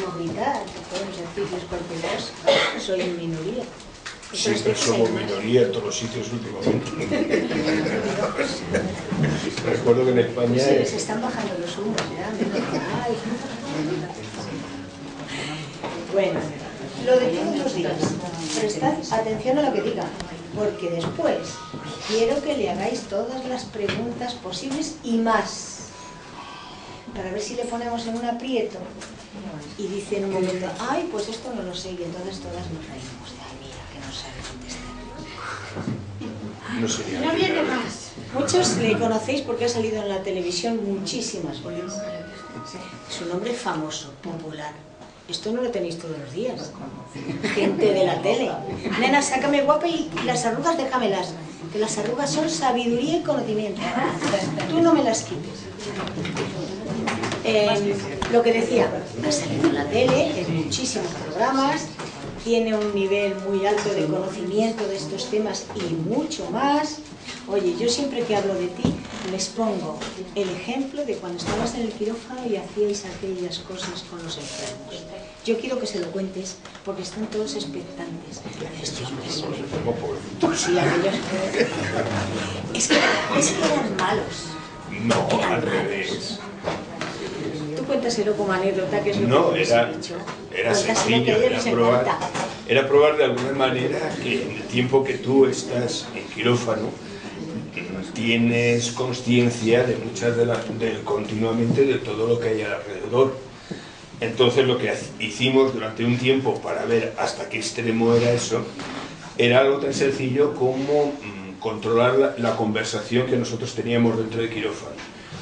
podemos gritar, que podemos decir cualquier cosa, soy en minoría. Siempre somos minoría en todos los sitios últimamente. Recuerdo que en España... Se les están bajando los humos ya. Ay. Bueno, lo de todos los días. Prestad atención a lo que diga, porque después quiero que le hagáis todas las preguntas posibles y más, para ver si le ponemos en un aprieto y dice en un momento, ay, pues esto no lo sé, y entonces todas nos reímos de, ay, mira, que no sabe contestar. No sería No viene más. Muchos le conocéis porque ha salido en la televisión muchísimas veces. Su nombre es famoso, popular. Esto no lo tenéis todos los días. Gente de la tele. Nena, sácame guapa y las arrugas déjamelas. Que las arrugas son sabiduría y conocimiento. Tú no me las quites. Lo que decía, ha salido en la tele, en muchísimos programas, tiene un nivel muy alto de conocimiento de estos temas y mucho más. Oye, yo siempre que hablo de ti, les pongo el ejemplo de cuando estabas en el quirófano y hacíais aquellas cosas con los enfermos. Yo quiero que se lo cuentes porque están todos expectantes. Este hombre es muy... Sí, aquellos... Es que eran malos. No, al revés. Tú cuéntaselo como anécdota, que es lo no, que era sencillo, era probar de alguna manera que en el tiempo que tú estás en quirófano tienes consciencia de muchas continuamente de todo lo que hay alrededor. Entonces lo que hicimos durante un tiempo para ver hasta qué extremo era eso, era algo tan sencillo como controlar la conversación que nosotros teníamos dentro de quirófano.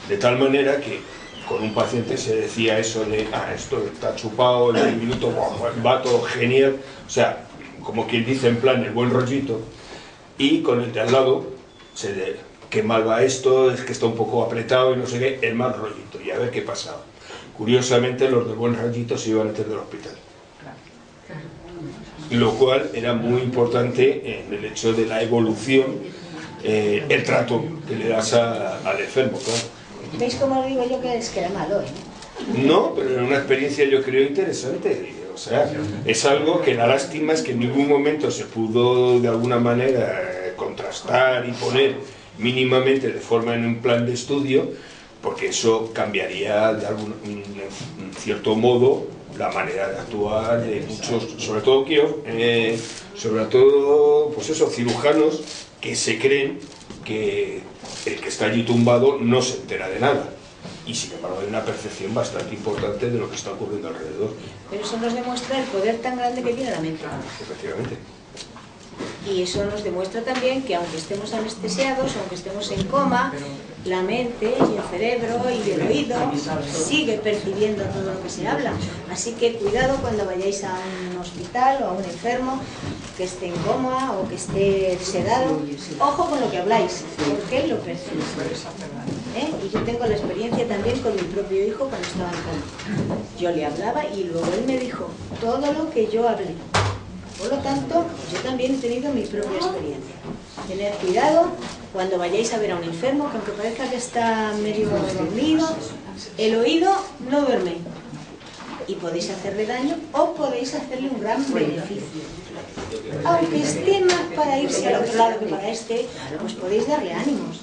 De tal manera que con un paciente se decía eso de, esto está chupado, en un minuto va todo genial, o sea, como quien dice en plan el buen rollito, y con el de al lado, qué mal va esto, es que está un poco apretado y no sé qué, el mal rollito, y a ver qué pasaba. Curiosamente los del buen rollito se iban a meter del hospital. Lo cual era muy importante en el hecho de la evolución, el trato que le das al enfermo, claro. ¿Veis cómo digo yo que es que era malo, No, pero era una experiencia yo creo interesante. O sea, es algo que la lástima es que en ningún momento se pudo de alguna manera contrastar y poner mínimamente de forma en un plan de estudio, porque eso cambiaría de en cierto modo la manera de actuar de muchos, sobre todo pues eso, cirujanos que se creen que el que está allí tumbado no se entera de nada, y sin embargo hay una percepción bastante importante de lo que está ocurriendo alrededor. Pero eso nos demuestra el poder tan grande que tiene la mente. Efectivamente. Y eso nos demuestra también que aunque estemos anestesiados, aunque estemos en coma, la mente y el cerebro y el oído sigue percibiendo todo lo que se habla. Así que cuidado cuando vayáis a un hospital o a un enfermo que esté en coma o que esté sedado. Ojo con lo que habláis, porque él lo percibe. Y yo tengo la experiencia también con mi propio hijo cuando estaba en coma. Yo le hablaba y luego él me dijo todo lo que yo hablé. Por lo tanto, yo también he tenido mi propia experiencia. Tener cuidado cuando vayáis a ver a un enfermo, que aunque parezca que está medio dormido, el oído no duerme. Y podéis hacerle daño o podéis hacerle un gran beneficio. Aunque esté más para irse al otro lado que para este, pues podéis darle ánimos.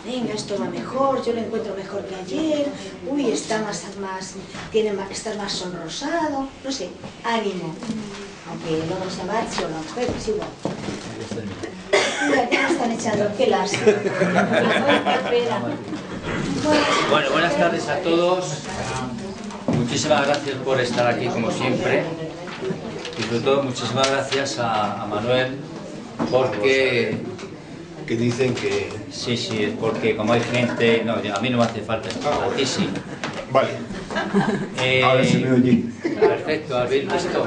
Venga, esto va mejor, yo lo encuentro mejor que ayer, uy, está está más sonrosado, no sé, ánimo. Aunque luego se marche o la mujer, es igual. Mira, ¿qué me están echando? Qué lástima. Qué pena. Bueno, buenas tardes a todos. Muchísimas gracias por estar aquí como siempre. Y sobre todo muchísimas gracias a Manuel, porque... Que dicen que... Sí, es porque como hay gente... No, a mí no me hace falta, a ti sí. Vale. Ahora se me oye. Perfecto, ¿habéis visto?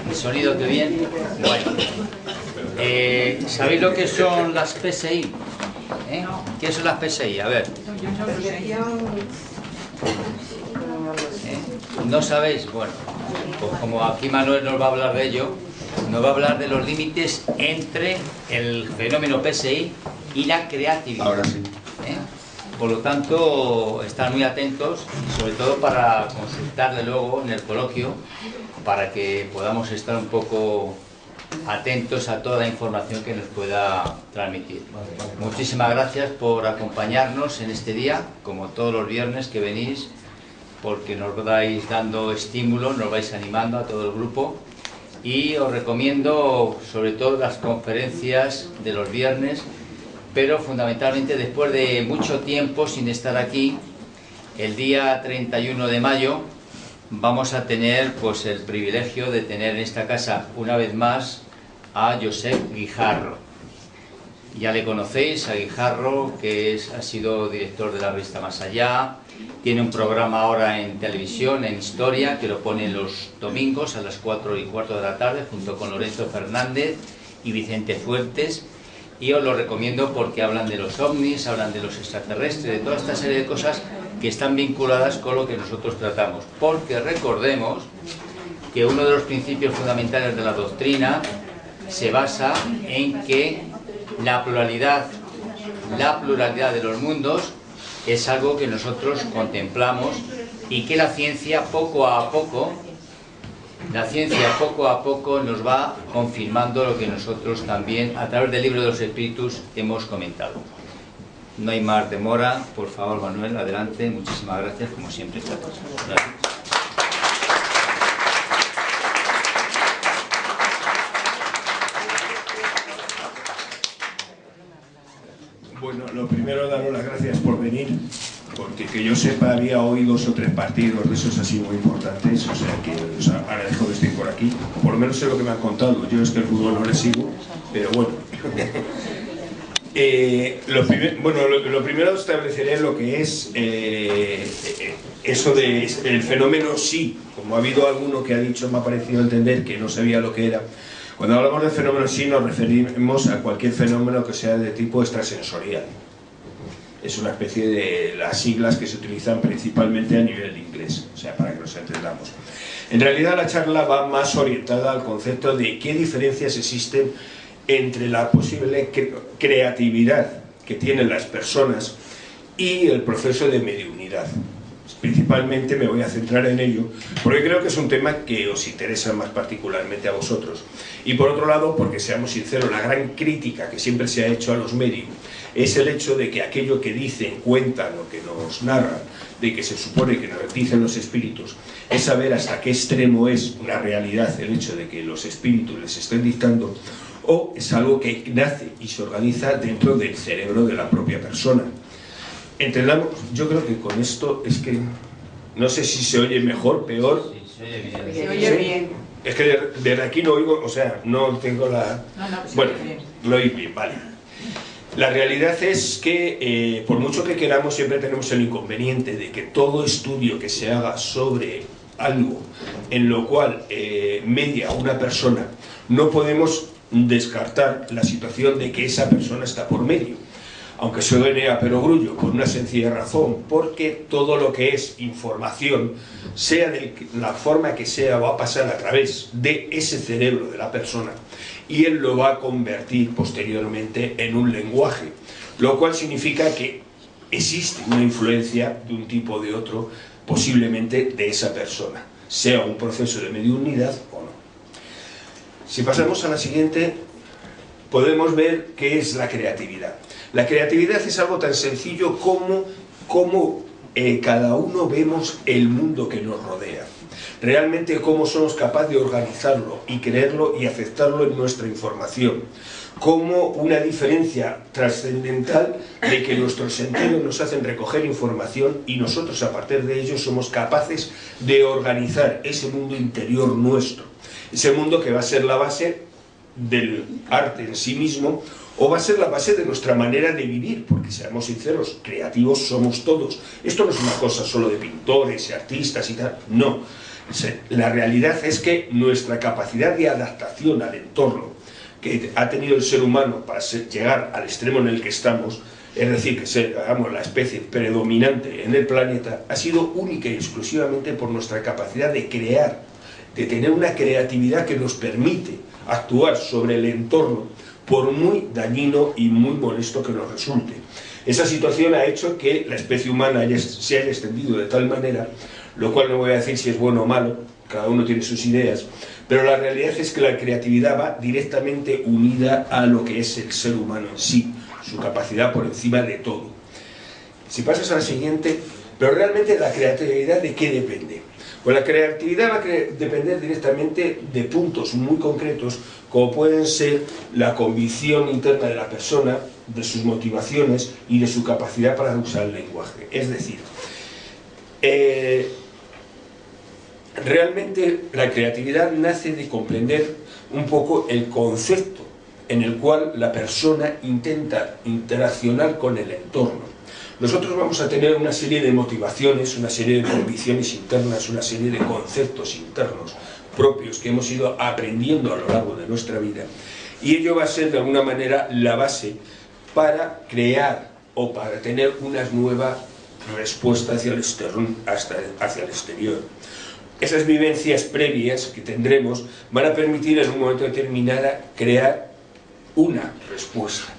El sonido que bien. Bueno. ¿Sabéis lo que son las PSI? ¿Qué son las PSI? A ver. ¿No sabéis? Bueno, pues como aquí Manuel nos va a hablar de ello, nos va a hablar de los límites entre el fenómeno PSI y la creatividad. Ahora sí. por lo tanto, estar muy atentos, sobre todo para consultarle luego en el coloquio, para que podamos estar un poco atentos a toda la información que nos pueda transmitir. Muchísimas gracias por acompañarnos en este día, como todos los viernes que venís, porque nos vais dando estímulo, nos vais animando a todo el grupo, y os recomiendo sobre todo las conferencias de los viernes, pero fundamentalmente después de mucho tiempo sin estar aquí, el día 31 de mayo vamos a tener pues el privilegio de tener en esta casa una vez más a Josep Guijarro. Ya le conocéis a Guijarro, que ha sido director de la revista Más Allá, tiene un programa ahora en televisión, en Historia, que lo pone los domingos a las 4:15 de la tarde, junto con Lorenzo Fernández y Vicente Fuertes, y os lo recomiendo porque hablan de los ovnis, hablan de los extraterrestres, de toda esta serie de cosas que están vinculadas con lo que nosotros tratamos, porque recordemos que uno de los principios fundamentales de la doctrina se basa en que la pluralidad de los mundos es algo que nosotros contemplamos y que la ciencia poco a poco nos va confirmando lo que nosotros también a través del libro de los espíritus hemos comentado. No hay más demora, por favor Manuel, adelante, muchísimas gracias, como siempre. Gracias. Bueno, lo primero, daros las gracias por venir, porque que yo sepa había hoy 2 o 3 partidos de esos así muy importantes, o sea que os agradezco que estéis por aquí, o por lo menos sé lo que me han contado. Yo es que el fútbol no le sigo, pero bueno. Lo primero estableceré lo que es eso de el fenómeno sí, como ha habido alguno que ha dicho, me ha parecido entender que no sabía lo que era. Cuando hablamos de fenómeno sí nos referimos a cualquier fenómeno que sea de tipo extrasensorial. Es una especie de las siglas que se utilizan principalmente a nivel de inglés, o sea, para que nos entendamos. En realidad la charla va más orientada al concepto de qué diferencias existen entre la posible creatividad que tienen las personas y el proceso de mediunidad. Principalmente me voy a centrar en ello porque creo que es un tema que os interesa más particularmente a vosotros, y por otro lado porque, seamos sinceros, la gran crítica que siempre se ha hecho a los medios es el hecho de que aquello que dicen, cuentan o que nos narran, de que se supone que nos dicen los espíritus, es saber hasta qué extremo es una realidad el hecho de que los espíritus les estén dictando, o es algo que nace y se organiza dentro del cerebro de la propia persona. Entendamos, yo creo que con esto es que no sé si se oye mejor, peor. Sí, se oye bien. Se oye bien. Es que desde aquí no oigo, o sea, no tengo la... Bueno, lo oí bien, vale. La realidad es que por mucho que queramos siempre tenemos el inconveniente de que todo estudio que se haga sobre algo en lo cual media una persona, no podemos descartar la situación de que esa persona está por medio, aunque suene a perogrullo, por una sencilla razón, porque todo lo que es información, sea de la forma que sea, va a pasar a través de ese cerebro de la persona, y él lo va a convertir posteriormente en un lenguaje, lo cual significa que existe una influencia de un tipo o de otro, posiblemente de esa persona, sea un proceso de mediunidad o no. Si pasamos a la siguiente, podemos ver qué es la creatividad. La creatividad es algo tan sencillo como cada uno vemos el mundo que nos rodea. Realmente cómo somos capaces de organizarlo y creerlo y aceptarlo en nuestra información. Como una diferencia trascendental de que nuestros sentidos nos hacen recoger información y nosotros a partir de ello somos capaces de organizar ese mundo interior nuestro. Ese mundo que va a ser la base del arte en sí mismo, o va a ser la base de nuestra manera de vivir, porque seamos sinceros, creativos somos todos. Esto no es una cosa solo de pintores y artistas y tal, no. La realidad es que nuestra capacidad de adaptación al entorno que ha tenido el ser humano para llegar al extremo en el que estamos, es decir, que seamos la especie predominante en el planeta, ha sido única y exclusivamente por nuestra capacidad de crear, de tener una creatividad que nos permite actuar sobre el entorno, por muy dañino y muy molesto que nos resulte. Esa situación ha hecho que la especie humana se haya extendido de tal manera, lo cual no voy a decir si es bueno o malo, cada uno tiene sus ideas, pero la realidad es que la creatividad va directamente unida a lo que es el ser humano en sí, su capacidad por encima de todo. Si pasas a la siguiente, pero realmente la creatividad, ¿de qué depende? Pues la creatividad va a depender directamente de puntos muy concretos, como pueden ser la convicción interna de la persona, de sus motivaciones y de su capacidad para usar el lenguaje. Es decir, realmente la creatividad nace de comprender un poco el concepto en el cual la persona intenta interaccionar con el entorno. Nosotros vamos a tener una serie de motivaciones, una serie de convicciones internas, una serie de conceptos internos propios que hemos ido aprendiendo a lo largo de nuestra vida, y ello va a ser de alguna manera la base para crear o para tener una nueva respuesta hacia el exterior. Esas vivencias previas que tendremos van a permitir en un momento determinado crear una respuesta.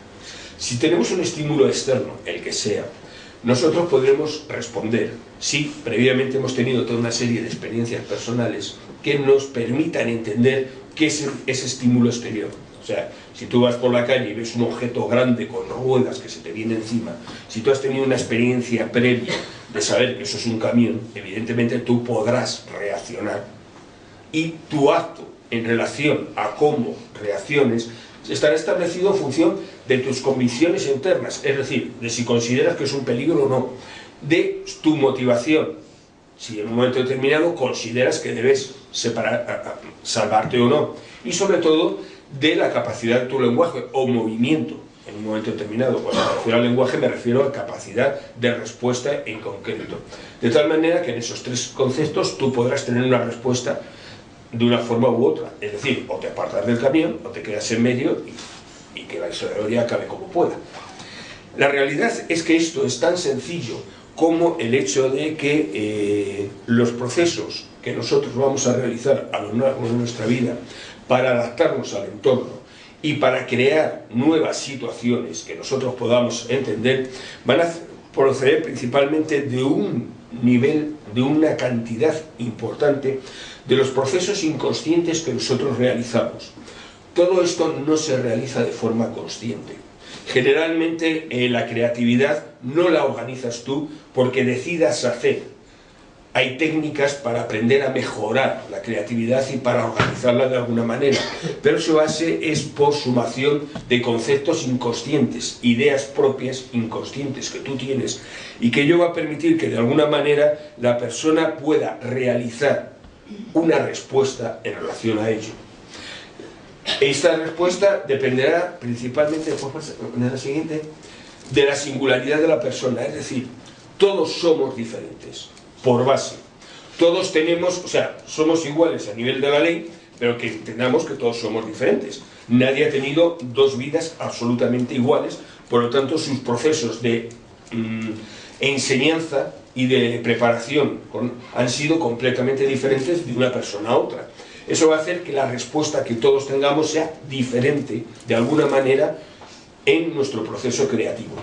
Si tenemos un estímulo externo, el que sea, nosotros podremos responder si previamente hemos tenido toda una serie de experiencias personales que nos permitan entender qué es ese estímulo exterior. O sea, si tú vas por la calle y ves un objeto grande con ruedas que se te viene encima, si tú has tenido una experiencia previa de saber que eso es un camión, evidentemente tú podrás reaccionar. Y tu acto en relación a cómo reacciones estará establecido en función de tus convicciones internas, es decir, de si consideras que es un peligro o no, de tu motivación, si en un momento determinado consideras que debes salvarte o no, y sobre todo de la capacidad de tu lenguaje o movimiento en un momento determinado. Cuando me refiero al lenguaje me refiero a capacidad de respuesta en concreto, de tal manera que en esos tres conceptos tú podrás tener una respuesta de una forma u otra, es decir, o te apartas del camión o te quedas en medio y que la historia acabe como pueda. La realidad es que esto es tan sencillo como el hecho de que los procesos que nosotros vamos a realizar a lo largo de nuestra vida para adaptarnos al entorno y para crear nuevas situaciones que nosotros podamos entender, van a proceder principalmente de un nivel, de una cantidad importante de los procesos inconscientes que nosotros realizamos. Todo esto no se realiza de forma consciente. Generalmente la creatividad no la organizas tú porque decidas hacer. Hay técnicas para aprender a mejorar la creatividad y para organizarla de alguna manera, pero su base es por sumación de conceptos inconscientes, ideas propias inconscientes que tú tienes, y que ello va a permitir que de alguna manera la persona pueda realizar una respuesta en relación a ello. Esta respuesta dependerá principalmente, de la siguiente, de la singularidad de la persona, es decir, todos somos diferentes, por base. Todos tenemos, o sea, somos iguales a nivel de la ley, pero que entendamos que todos somos diferentes. Nadie ha tenido dos vidas absolutamente iguales, por lo tanto sus procesos de enseñanza y de preparación han sido completamente diferentes de una persona a otra. Eso va a hacer que la respuesta que todos tengamos sea diferente, de alguna manera, en nuestro proceso creativo.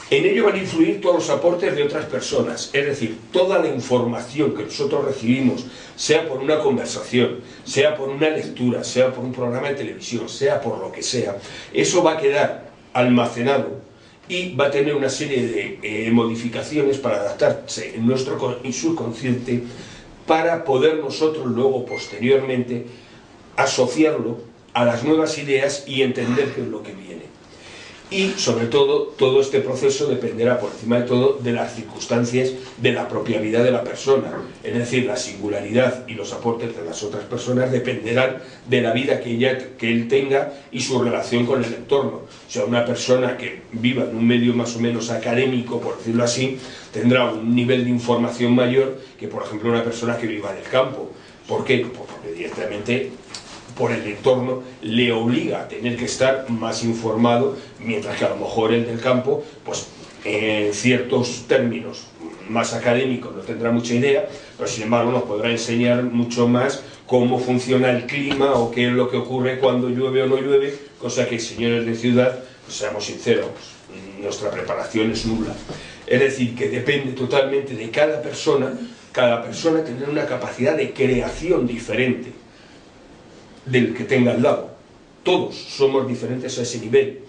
En ello van a influir todos los aportes de otras personas, es decir, toda la información que nosotros recibimos, sea por una conversación, sea por una lectura, sea por un programa de televisión, sea por lo que sea, eso va a quedar almacenado y va a tener una serie de modificaciones para adaptarse en nuestro subconsciente, para poder nosotros luego, posteriormente, asociarlo a las nuevas ideas y entender qué es lo que viene. Y, sobre todo, todo este proceso dependerá, por encima de todo, de las circunstancias de la propia vida de la persona. Es decir, la singularidad y los aportes de las otras personas dependerán de la vida que él tenga y su relación con el entorno. O sea, una persona que viva en un medio más o menos académico, por decirlo así, tendrá un nivel de información mayor que, por ejemplo, una persona que viva en el campo. ¿Por qué? Pues porque directamente por el entorno le obliga a tener que estar más informado, mientras que a lo mejor el del campo, pues en ciertos términos más académicos no tendrá mucha idea, pero sin embargo nos podrá enseñar mucho más cómo funciona el clima o qué es lo que ocurre cuando llueve o no llueve, cosa que, señores de ciudad, pues, seamos sinceros, nuestra preparación es nula. Es decir, que depende totalmente de cada persona tener una capacidad de creación diferente del que tenga al lado. Todos somos diferentes a ese nivel.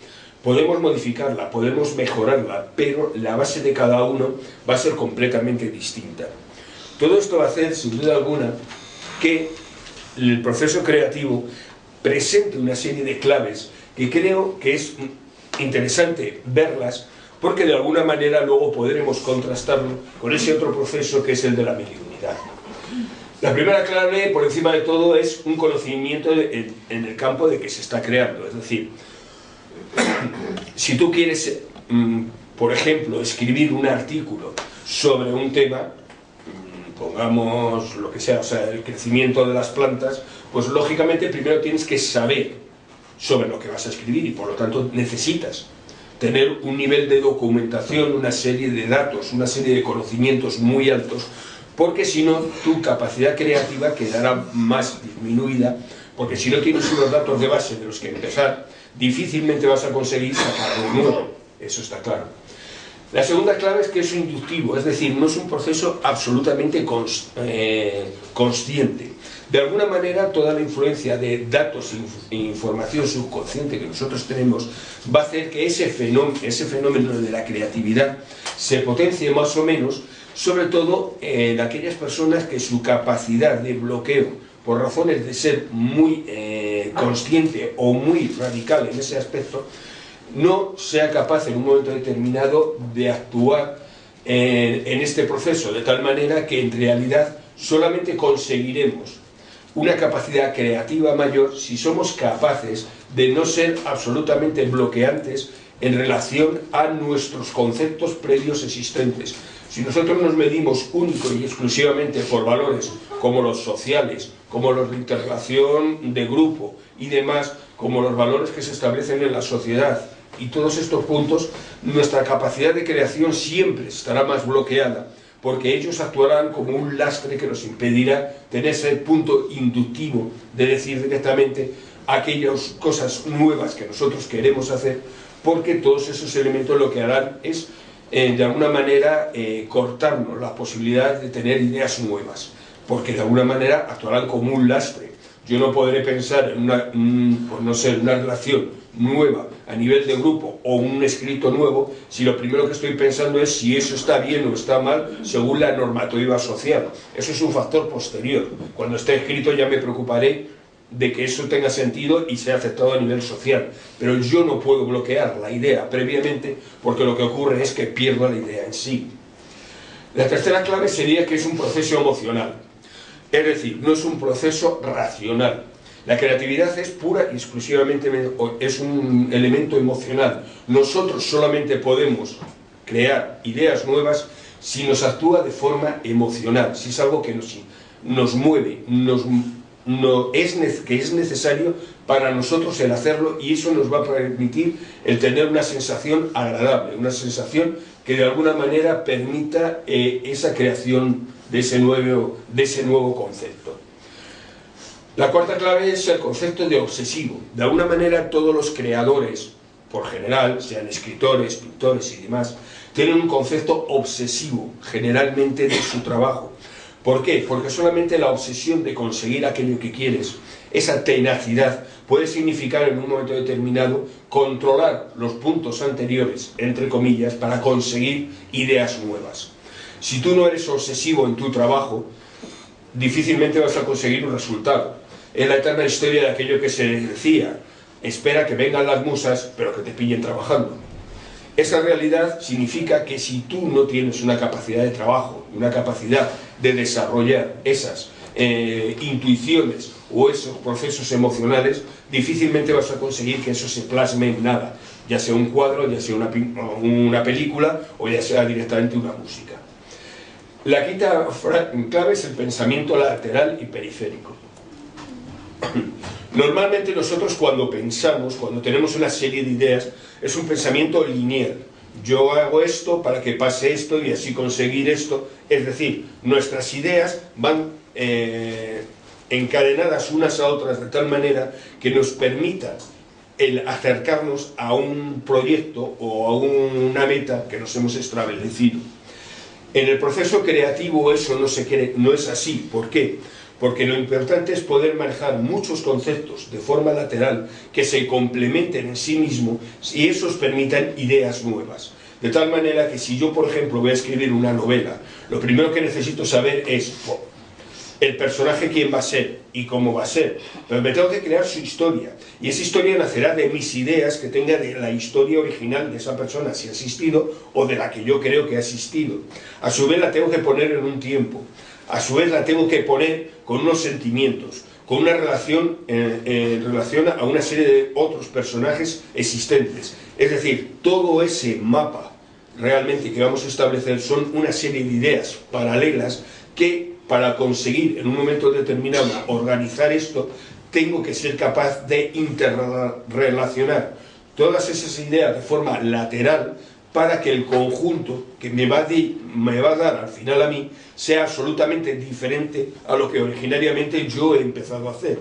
Podemos modificarla, podemos mejorarla, pero la base de cada uno va a ser completamente distinta. Todo esto va a hacer, sin duda alguna, que el proceso creativo presente una serie de claves que creo que es interesante verlas, porque de alguna manera luego podremos contrastarlo con ese otro proceso que es el de la mediunidad. La primera clave, por encima de todo, es un conocimiento en el campo de que se está creando. Es decir, si tú quieres, por ejemplo, escribir un artículo sobre un tema, pongamos lo que sea, o sea, el crecimiento de las plantas, pues lógicamente primero tienes que saber sobre lo que vas a escribir y por lo tanto necesitas tener un nivel de documentación, una serie de datos, una serie de conocimientos muy altos, porque si no tu capacidad creativa quedará más disminuida, porque si no tienes unos datos de base de los que empezar, difícilmente vas a conseguir sacar algo nuevo, eso está claro. La segunda clave es que es inductivo, es decir, no es un proceso absolutamente consciente. De alguna manera, toda la influencia de datos e información subconsciente que nosotros tenemos va a hacer que ese fenómeno de la creatividad se potencie más o menos, sobre todo en aquellas personas que su capacidad de bloqueo, por razones de ser muy consciente o muy radical en ese aspecto, no sea capaz en un momento determinado de actuar en este proceso, de tal manera que en realidad solamente conseguiremos una capacidad creativa mayor si somos capaces de no ser absolutamente bloqueantes en relación a nuestros conceptos previos existentes. Si nosotros nos medimos único y exclusivamente por valores como los sociales, como los de interrelación de grupo y demás, como los valores que se establecen en la sociedad y todos estos puntos, nuestra capacidad de creación siempre estará más bloqueada, porque ellos actuarán como un lastre que nos impedirá tener ese punto inductivo de decir directamente aquellas cosas nuevas que nosotros queremos hacer, porque todos esos elementos lo que harán es de alguna manera cortarnos la posibilidad de tener ideas nuevas, porque de alguna manera actuarán como un lastre. Yo no podré pensar en una relación nueva a nivel de grupo o un escrito nuevo si lo primero que estoy pensando es si eso está bien o está mal según la normativa social. Eso es un factor posterior. Cuando esté escrito ya me preocuparé de que eso tenga sentido y sea aceptado a nivel social, pero yo no puedo bloquear la idea previamente, porque lo que ocurre es que pierdo la idea en sí. La tercera clave sería que es un proceso emocional, es decir, no es un proceso racional. La creatividad es pura y exclusivamente es un elemento emocional. Nosotros solamente podemos crear ideas nuevas si nos actúa de forma emocional, si es algo que nos mueve, que es necesario para nosotros el hacerlo, y eso nos va a permitir el tener una sensación agradable, una sensación que de alguna manera permita esa creación de ese nuevo concepto. La cuarta clave es el concepto de obsesivo. De alguna manera todos los creadores, por general, sean escritores, pintores y demás, tienen un concepto obsesivo generalmente de su trabajo. ¿Por qué? Porque solamente la obsesión de conseguir aquello que quieres, esa tenacidad, puede significar en un momento determinado controlar los puntos anteriores, entre comillas, para conseguir ideas nuevas. Si tú no eres obsesivo en tu trabajo, difícilmente vas a conseguir un resultado. Es la eterna historia de aquello que se decía: espera que vengan las musas, pero que te pillen trabajando. Esa realidad significa que si tú no tienes una capacidad de trabajo, una capacidad de desarrollar esas intuiciones o esos procesos emocionales, difícilmente vas a conseguir que eso se plasme en nada, ya sea un cuadro, ya sea una película o ya sea directamente una música. La quinta clave es el pensamiento lateral y periférico. Normalmente nosotros cuando pensamos, cuando tenemos una serie de ideas, es un pensamiento lineal. Yo hago esto para que pase esto y así conseguir esto. Es decir, nuestras ideas van encadenadas unas a otras de tal manera que nos permita el acercarnos a un proyecto o a una meta que nos hemos establecido. En el proceso creativo eso no es así. ¿Por qué? Porque lo importante es poder manejar muchos conceptos de forma lateral que se complementen en sí mismos y esos permitan ideas nuevas. De tal manera que si yo, por ejemplo, voy a escribir una novela, lo primero que necesito saber es el personaje quién va a ser y cómo va a ser, pero me tengo que crear su historia, y esa historia nacerá de mis ideas que tenga de la historia original de esa persona, si ha existido, o de la que yo creo que ha existido. A su vez la tengo que poner en un tiempo, a su vez la tengo que poner con unos sentimientos, con una relación en relación a una serie de otros personajes existentes. Es decir, todo ese mapa realmente que vamos a establecer son una serie de ideas paralelas que, para conseguir en un momento determinado organizar esto, tengo que ser capaz de interrelacionar todas esas ideas de forma lateral para que el conjunto que me va a dar al final a mí sea absolutamente diferente a lo que originariamente yo he empezado a hacer.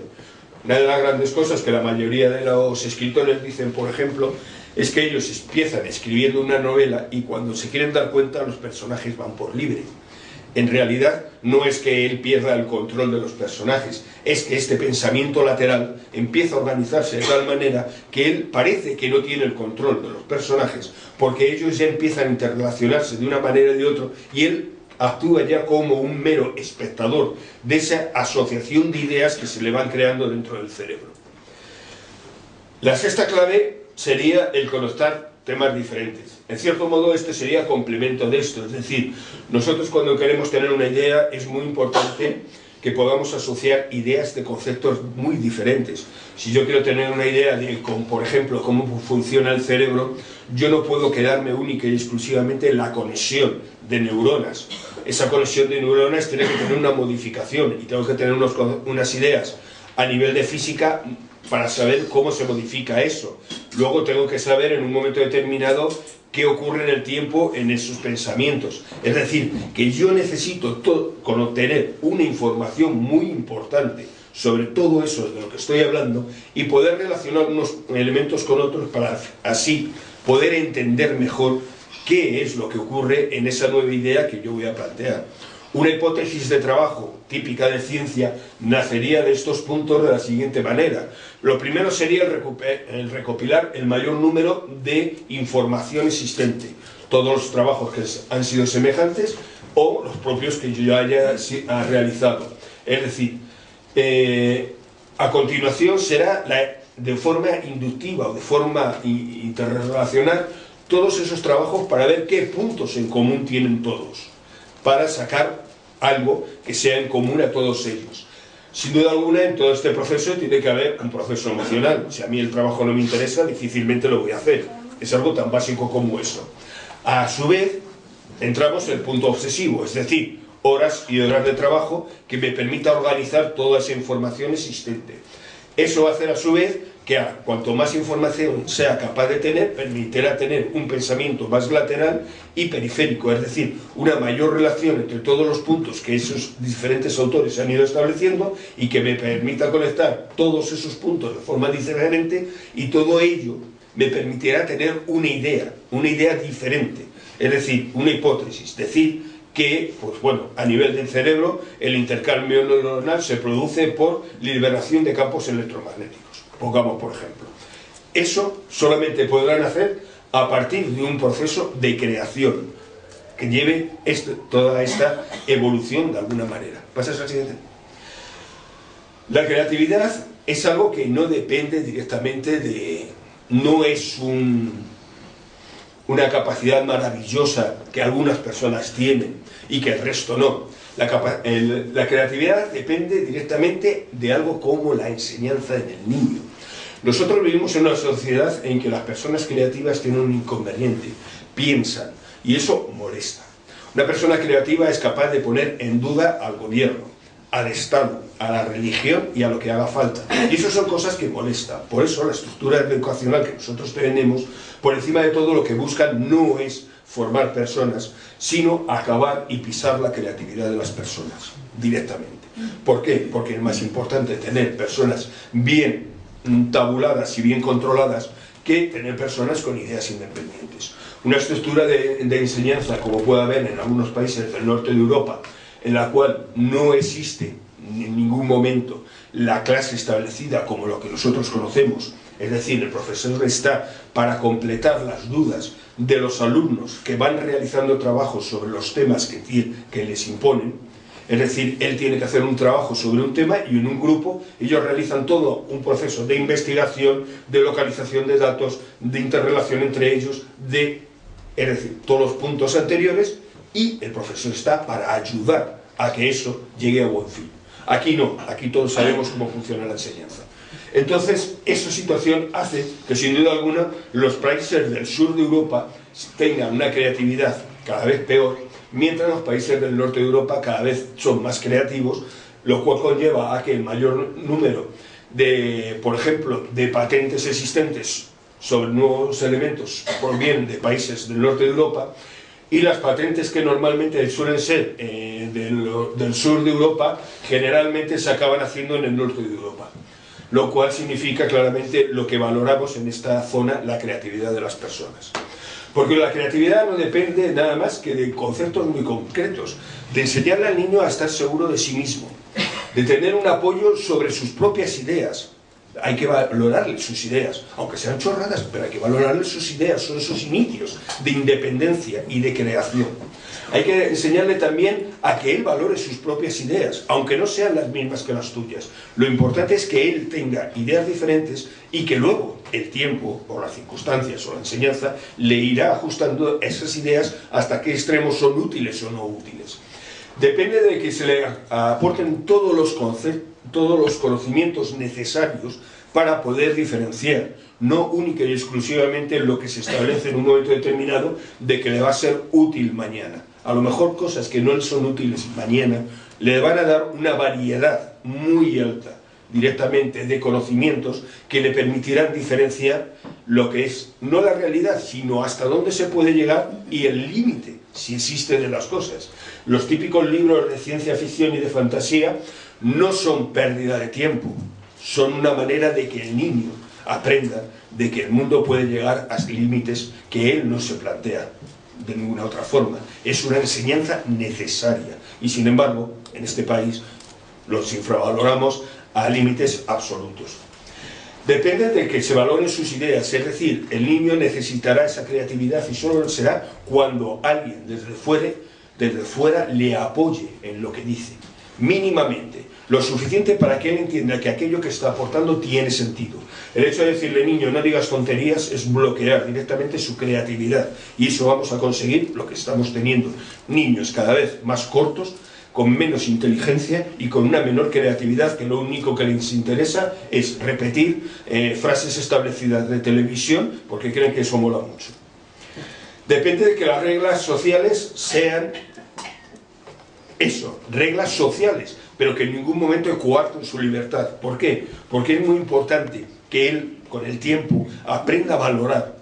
Una de las grandes cosas que la mayoría de los escritores dicen, por ejemplo, es que ellos empiezan escribiendo una novela y cuando se quieren dar cuenta los personajes van por libre. En realidad no es que él pierda el control de los personajes, es que este pensamiento lateral empieza a organizarse de tal manera que él parece que no tiene el control de los personajes, porque ellos ya empiezan a interrelacionarse de una manera y de otra, y él actúa ya como un mero espectador de esa asociación de ideas que se le van creando dentro del cerebro. La sexta clave sería el conectar temas diferentes. En cierto modo este sería complemento de esto, es decir, nosotros cuando queremos tener una idea es muy importante que podamos asociar ideas de conceptos muy diferentes. Si yo quiero tener una idea de, por ejemplo, cómo funciona el cerebro, yo no puedo quedarme única y exclusivamente en la conexión de neuronas. Esa conexión de neuronas tiene que tener una modificación y tengo que tener unas ideas a nivel de física para saber cómo se modifica eso. Luego tengo que saber en un momento determinado qué ocurre en el tiempo en esos pensamientos. Es decir, que yo necesito obtener una información muy importante sobre todo eso de lo que estoy hablando y poder relacionar unos elementos con otros para así poder entender mejor qué es lo que ocurre en esa nueva idea que yo voy a plantear. Una hipótesis de trabajo típica de ciencia nacería de estos puntos de la siguiente manera. Lo primero sería el recopilar el mayor número de información existente. Todos los trabajos que han sido semejantes o los propios que yo haya realizado. Es decir, a continuación será de forma inductiva o de forma interrelacional todos esos trabajos para ver qué puntos en común tienen todos, para sacar algo que sea en común a todos ellos. Sin duda alguna, en todo este proceso tiene que haber un proceso emocional. Si a mí el trabajo no me interesa, difícilmente lo voy a hacer. Es algo tan básico como eso. A su vez, entramos en el punto obsesivo, es decir, horas y horas de trabajo que me permita organizar toda esa información existente. Eso va a hacer a su vez que cuanto más información sea capaz de tener, permitirá tener un pensamiento más lateral y periférico, es decir, una mayor relación entre todos los puntos que esos diferentes autores han ido estableciendo y que me permita conectar todos esos puntos de forma diferente y todo ello me permitirá tener una idea diferente, es decir, una hipótesis, decir que, pues bueno, a nivel del cerebro el intercambio neuronal se produce por liberación de campos electromagnéticos. Pongamos por ejemplo. Eso solamente podrán hacer a partir de un proceso de creación que lleve toda esta evolución de alguna manera. ¿Pasas al siguiente? La creatividad es algo que no depende directamente de... no es una capacidad maravillosa que algunas personas tienen y que el resto no. La creatividad depende directamente de algo como la enseñanza en el niño. Nosotros vivimos en una sociedad en que las personas creativas tienen un inconveniente, piensan, y eso molesta. Una persona creativa es capaz de poner en duda al gobierno, al Estado, a la religión y a lo que haga falta. Y eso son cosas que molestan. Por eso la estructura educacional que nosotros tenemos, por encima de todo lo que buscan no es formar personas, sino acabar y pisar la creatividad de las personas, directamente. ¿Por qué? Porque es más importante tener personas bien tabuladas y bien controladas que tener personas con ideas independientes. Una estructura de enseñanza, como puede haber en algunos países del norte de Europa, en la cual no existe en ningún momento la clase establecida como lo que nosotros conocemos, es decir, el profesor está para completar las dudas de los alumnos que van realizando trabajos sobre los temas que les imponen. Es decir, él tiene que hacer un trabajo sobre un tema y en un grupo ellos realizan todo un proceso de investigación, de localización de datos, de interrelación entre ellos, es decir, todos los puntos anteriores, y el profesor está para ayudar a que eso llegue a buen fin. Aquí no, aquí todos sabemos cómo funciona la enseñanza. Entonces, esa situación hace que, sin duda alguna, los países del sur de Europa tengan una creatividad cada vez peor, mientras los países del norte de Europa cada vez son más creativos, lo cual conlleva a que el mayor número de, por ejemplo, de patentes existentes sobre nuevos elementos provienen de países del norte de Europa, y las patentes que normalmente suelen ser del sur de Europa generalmente se acaban haciendo en el norte de Europa, lo cual significa claramente lo que valoramos en esta zona, la creatividad de las personas. Porque la creatividad no depende nada más que de conceptos muy concretos, de enseñarle al niño a estar seguro de sí mismo, de tener un apoyo sobre sus propias ideas. Hay que valorarle sus ideas, aunque sean chorradas, pero hay que valorarle sus ideas, son sus inicios de independencia y de creación. Hay que enseñarle también a que él valore sus propias ideas, aunque no sean las mismas que las tuyas. Lo importante es que él tenga ideas diferentes y que luego el tiempo, o las circunstancias, o la enseñanza, le irá ajustando esas ideas hasta qué extremos son útiles o no útiles. Depende de que se le aporten todos los conocimientos necesarios para poder diferenciar, no única y exclusivamente lo que se establece en un momento determinado de que le va a ser útil mañana. A lo mejor cosas que no le son útiles mañana le van a dar una variedad muy alta directamente de conocimientos que le permitirán diferenciar lo que es no la realidad, sino hasta dónde se puede llegar y el límite, si existe, de las cosas. Los típicos libros de ciencia ficción y de fantasía no son pérdida de tiempo, son una manera de que el niño aprenda de que el mundo puede llegar a límites que él no se plantea de ninguna otra forma. Es una enseñanza necesaria y, sin embargo, en este país los infravaloramos a límites absolutos. Depende de que se valoren sus ideas, es decir, el niño necesitará esa creatividad y solo será cuando alguien desde fuera le apoye en lo que dice, mínimamente, lo suficiente para que él entienda que aquello que está aportando tiene sentido. El hecho de decirle, niño, no digas tonterías, es bloquear directamente su creatividad, y eso vamos a conseguir lo que estamos teniendo, niños cada vez más cortos, con menos inteligencia y con una menor creatividad, que lo único que les interesa es repetir frases establecidas de televisión porque creen que eso mola mucho. Depende de que las reglas sociales sean eso, reglas sociales, pero que en ningún momento coarten su libertad. ¿Por qué? Porque es muy importante que él, con el tiempo, aprenda a valorar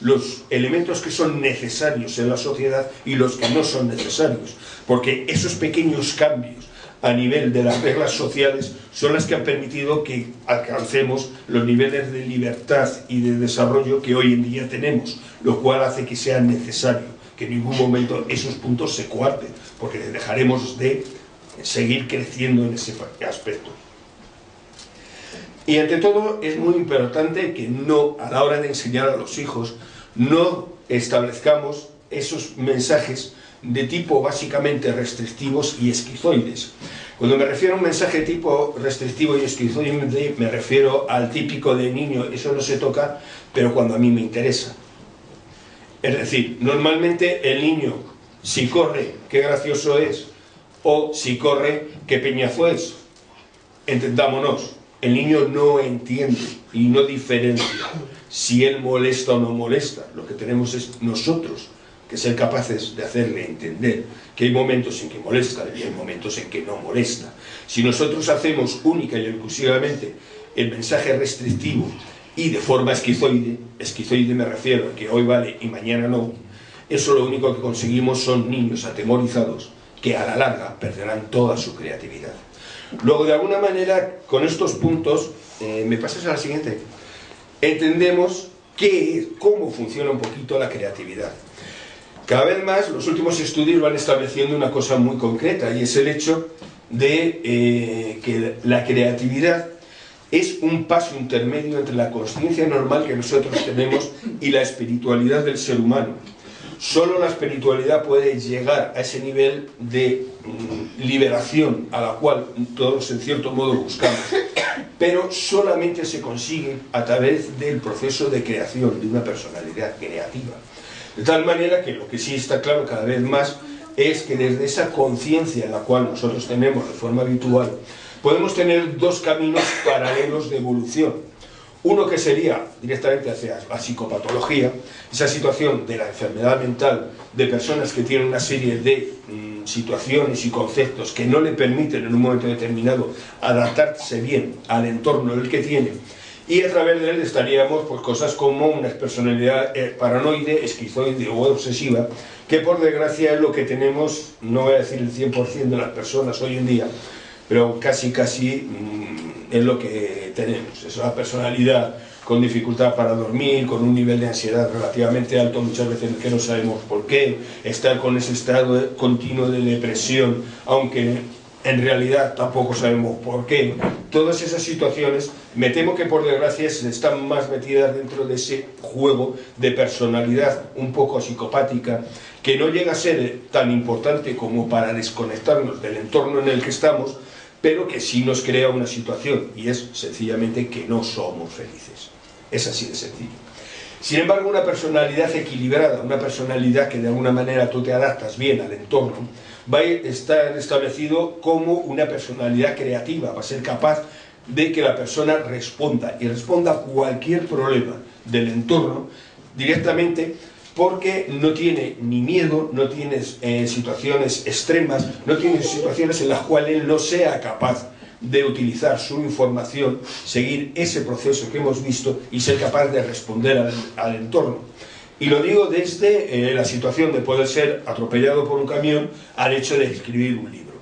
los elementos que son necesarios en la sociedad y los que no son necesarios, porque esos pequeños cambios a nivel de las reglas sociales son las que han permitido que alcancemos los niveles de libertad y de desarrollo que hoy en día tenemos, lo cual hace que sea necesario que en ningún momento esos puntos se coarten, porque dejaremos de seguir creciendo en ese aspecto. Y ante todo es muy importante que no, a la hora de enseñar a los hijos, no establezcamos esos mensajes de tipo básicamente restrictivos y esquizoides. Cuando me refiero a un mensaje de tipo restrictivo y esquizoide, me refiero al típico de niño, eso no se toca, pero cuando a mí me interesa. Es decir, normalmente el niño, si corre, qué gracioso es, o si corre, qué peñazo es. Entendámonos. El niño no entiende y no diferencia si él molesta o no molesta. Lo que tenemos es nosotros que ser capaces de hacerle entender que hay momentos en que molesta y hay momentos en que no molesta. Si nosotros hacemos única y exclusivamente el mensaje restrictivo y de forma esquizoide me refiero a que hoy vale y mañana no, eso lo único que conseguimos son niños atemorizados que a la larga perderán toda su creatividad. Luego, de alguna manera, con estos puntos, me pasas a la siguiente, entendemos cómo funciona un poquito la creatividad. Cada vez más los últimos estudios van estableciendo una cosa muy concreta, y es el hecho de que la creatividad es un paso intermedio entre la consciencia normal que nosotros tenemos y la espiritualidad del ser humano. Solo la espiritualidad puede llegar a ese nivel de liberación a la cual todos en cierto modo buscamos, pero solamente se consigue a través del proceso de creación de una personalidad creativa. De tal manera que lo que sí está claro cada vez más es que desde esa conciencia en la cual nosotros tenemos de forma habitual, podemos tener dos caminos paralelos de evolución. Uno que sería directamente hacia la psicopatología, esa situación de la enfermedad mental de personas que tienen una serie de situaciones y conceptos que no le permiten en un momento determinado adaptarse bien al entorno del que tiene, y a través de él estaríamos pues cosas como una personalidad paranoide, esquizoide o obsesiva, que por desgracia es lo que tenemos, no voy a decir el 100% de las personas hoy en día, pero casi es lo que tenemos. Es una personalidad con dificultad para dormir, con un nivel de ansiedad relativamente alto, muchas veces que no sabemos por qué, estar con ese estado continuo de depresión, aunque en realidad tampoco sabemos por qué. Todas esas situaciones, me temo que por desgracia están más metidas dentro de ese juego de personalidad un poco psicopática, que no llega a ser tan importante como para desconectarnos del entorno en el que estamos, pero que sí nos crea una situación, y es sencillamente que no somos felices. Es así de sencillo. Sin embargo, una personalidad equilibrada, una personalidad que de alguna manera tú te adaptas bien al entorno, va a estar establecido como una personalidad creativa, va a ser capaz de que la persona responda, y responda a cualquier problema del entorno directamente, porque no tiene ni miedo, no tiene situaciones extremas, no tiene situaciones en las cuales él no sea capaz de utilizar su información, seguir ese proceso que hemos visto y ser capaz de responder al entorno. Y lo digo desde la situación de poder ser atropellado por un camión al hecho de escribir un libro.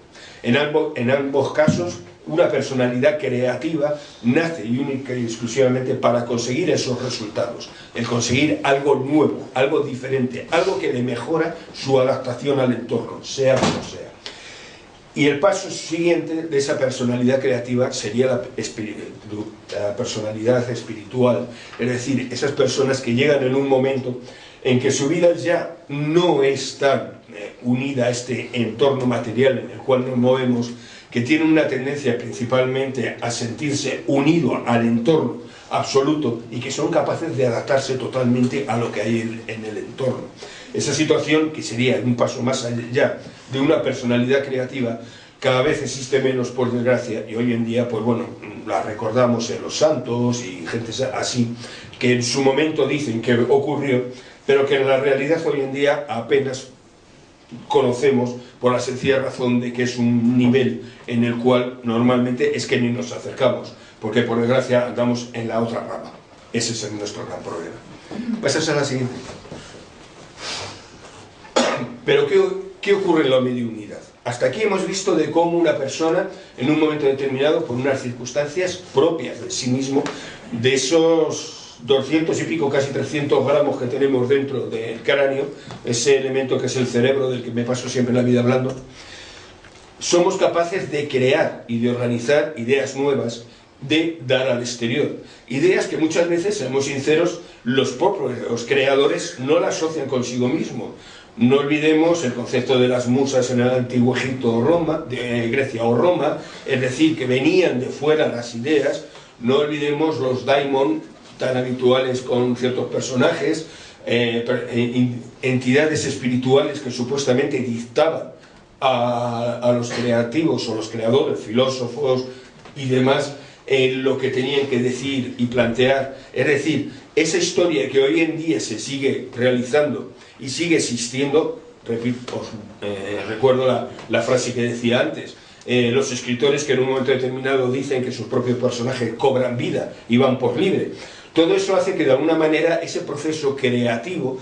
En ambos casos, una personalidad creativa nace y única y exclusivamente para conseguir esos resultados, el conseguir algo nuevo, algo diferente, algo que le mejora su adaptación al entorno, sea como sea. Y el paso siguiente de esa personalidad creativa sería la personalidad espiritual, es decir, esas personas que llegan en un momento en que su vida ya no es tan unida a este entorno material en el cual nos movemos, que tienen una tendencia principalmente a sentirse unido al entorno absoluto y que son capaces de adaptarse totalmente a lo que hay en el entorno. Esa situación, que sería un paso más allá de una personalidad creativa, cada vez existe menos, por desgracia, y hoy en día, pues bueno, la recordamos en los santos y gente así, que en su momento dicen que ocurrió, pero que en la realidad hoy en día apenas conocemos, por la sencilla razón de que es un nivel en el cual normalmente es que ni nos acercamos, porque por desgracia andamos en la otra rama. Ese es nuestro gran problema. Pasas a la siguiente. Pero ¿qué ocurre en la mediunidad? Hasta aquí hemos visto de cómo una persona, en un momento determinado, por unas circunstancias propias de sí mismo, de esos 200 y pico, casi 300 gramos que tenemos dentro del cráneo, ese elemento que es el cerebro, del que me paso siempre la vida hablando, somos capaces de crear y de organizar ideas nuevas, de dar al exterior. Ideas que muchas veces, seamos sinceros, los propios creadores no las asocian consigo mismos. No olvidemos el concepto de las musas en el antiguo Egipto o Roma, de Grecia o Roma, es decir, que venían de fuera las ideas. No olvidemos los daimon tan habituales con ciertos personajes, entidades espirituales que supuestamente dictaban a los creativos o los creadores, filósofos y demás, lo que tenían que decir y plantear. Es decir, esa historia que hoy en día se sigue realizando y sigue existiendo, repito, recuerdo la frase que decía antes, los escritores que en un momento determinado dicen que sus propios personajes cobran vida y van por libre. Todo eso hace que de alguna manera ese proceso creativo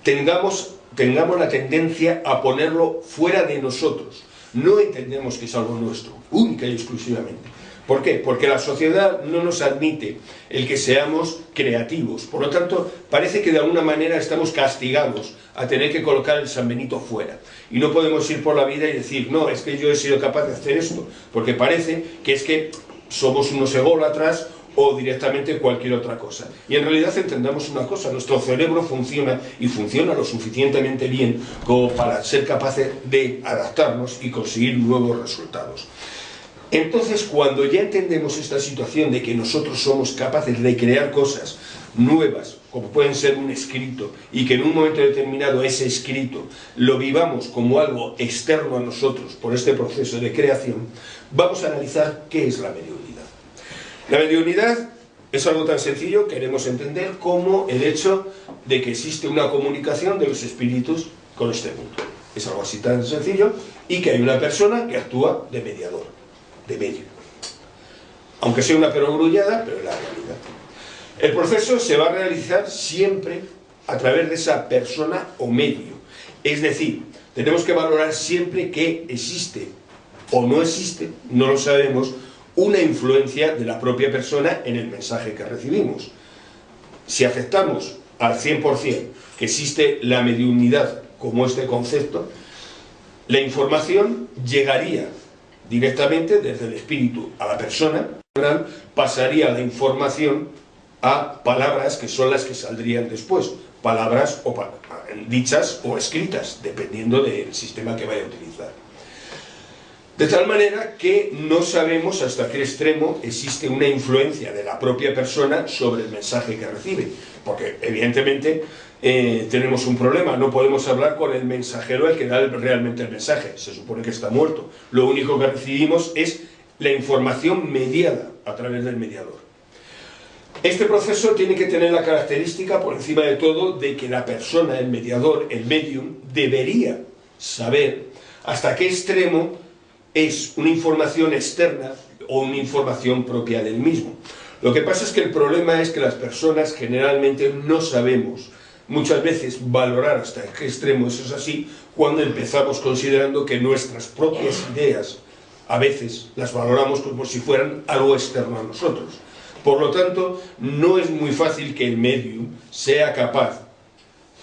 tengamos la tendencia a ponerlo fuera de nosotros, no entendemos que es algo nuestro, única y exclusivamente. ¿Por qué? Porque la sociedad no nos admite el que seamos creativos. Por lo tanto, parece que de alguna manera estamos castigados a tener que colocar el San Benito fuera. Y no podemos ir por la vida y decir, no, es que yo he sido capaz de hacer esto, porque parece que es que somos unos ególatras o directamente cualquier otra cosa. Y en realidad entendamos una cosa, nuestro cerebro funciona y funciona lo suficientemente bien como para ser capaces de adaptarnos y conseguir nuevos resultados. Entonces, cuando ya entendemos esta situación de que nosotros somos capaces de crear cosas nuevas, como pueden ser un escrito, y que en un momento determinado ese escrito lo vivamos como algo externo a nosotros por este proceso de creación, vamos a analizar qué es la mediunidad. La mediunidad es algo tan sencillo, queremos entender, como el hecho de que existe una comunicación de los espíritus con este mundo. Es algo así tan sencillo, y que hay una persona que actúa de mediador, de medio. Aunque sea una perogrullada, pero es la realidad. El proceso se va a realizar siempre a través de esa persona o medio. Es decir, tenemos que valorar siempre que existe o no existe, no lo sabemos, una influencia de la propia persona en el mensaje que recibimos. Si aceptamos al 100% que existe la mediunidad como este concepto, la información llegaría directamente desde el espíritu a la persona, pasaría la información a palabras que son las que saldrían después, palabras dichas o escritas, dependiendo del sistema que vaya a utilizar. De tal manera que no sabemos hasta qué extremo existe una influencia de la propia persona sobre el mensaje que recibe, porque evidentemente tenemos un problema, no podemos hablar con el mensajero el que da realmente el mensaje, se supone que está muerto. Lo único que recibimos es la información mediada a través del mediador. Este proceso tiene que tener la característica, por encima de todo, de que la persona, el mediador, el medium, debería saber hasta qué extremo es una información externa o una información propia del mismo. Lo que pasa es que el problema es que las personas generalmente no sabemos muchas veces valorar hasta qué extremo eso es así, cuando empezamos considerando que nuestras propias ideas a veces las valoramos como si fueran algo externo a nosotros. Por lo tanto, no es muy fácil que el medium sea capaz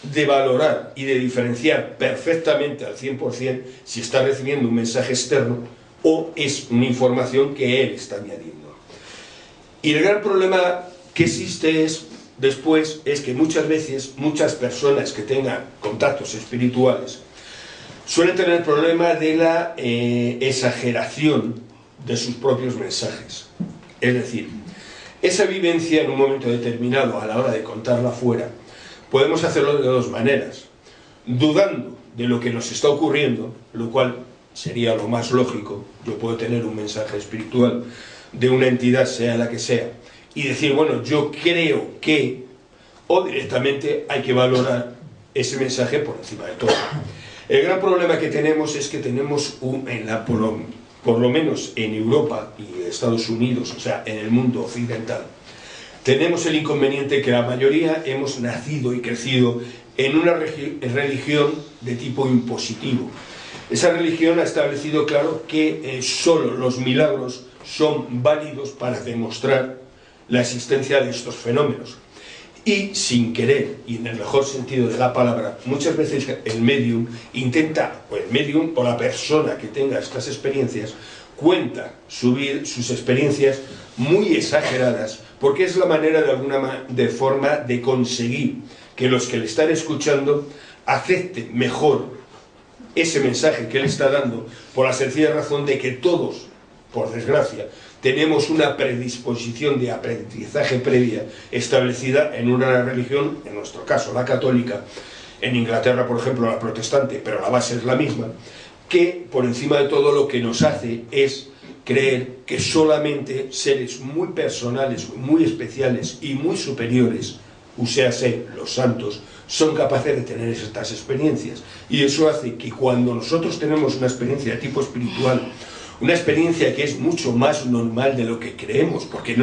de valorar y de diferenciar perfectamente al 100% si está recibiendo un mensaje externo o es una información que él está añadiendo. Y el gran problema que existe después es que muchas veces, muchas personas que tengan contactos espirituales suelen tener el problema de la exageración de sus propios mensajes. Es decir, esa vivencia en un momento determinado a la hora de contarla fuera, podemos hacerlo de dos maneras: dudando de lo que nos está ocurriendo, lo cual sería lo más lógico. Yo puedo tener un mensaje espiritual de una entidad, sea la que sea, y decir, bueno, yo creo que, o directamente hay que valorar ese mensaje por encima de todo. El gran problema que tenemos es que tenemos por lo menos en Europa y Estados Unidos, o sea, en el mundo occidental, tenemos el inconveniente que la mayoría hemos nacido y crecido en una religión de tipo impositivo. Esa religión ha establecido, claro, que solo los milagros son válidos para demostrar la existencia de estos fenómenos. Y sin querer, y en el mejor sentido de la palabra, muchas veces el medium intenta, o el medium o la persona que tenga estas experiencias, cuenta subir sus experiencias muy exageradas, porque es la manera de forma de conseguir que los que le están escuchando acepten mejor ese mensaje que él está dando, por la sencilla razón de que todos, por desgracia, tenemos una predisposición de aprendizaje previa establecida en una religión, en nuestro caso la católica, en Inglaterra por ejemplo la protestante, pero la base es la misma, que por encima de todo lo que nos hace es creer que solamente seres muy personales, muy especiales y muy superiores, uséase los santos, son capaces de tener estas experiencias. Y eso hace que cuando nosotros tenemos una experiencia de tipo espiritual, una experiencia que es mucho más normal de lo que creemos, porque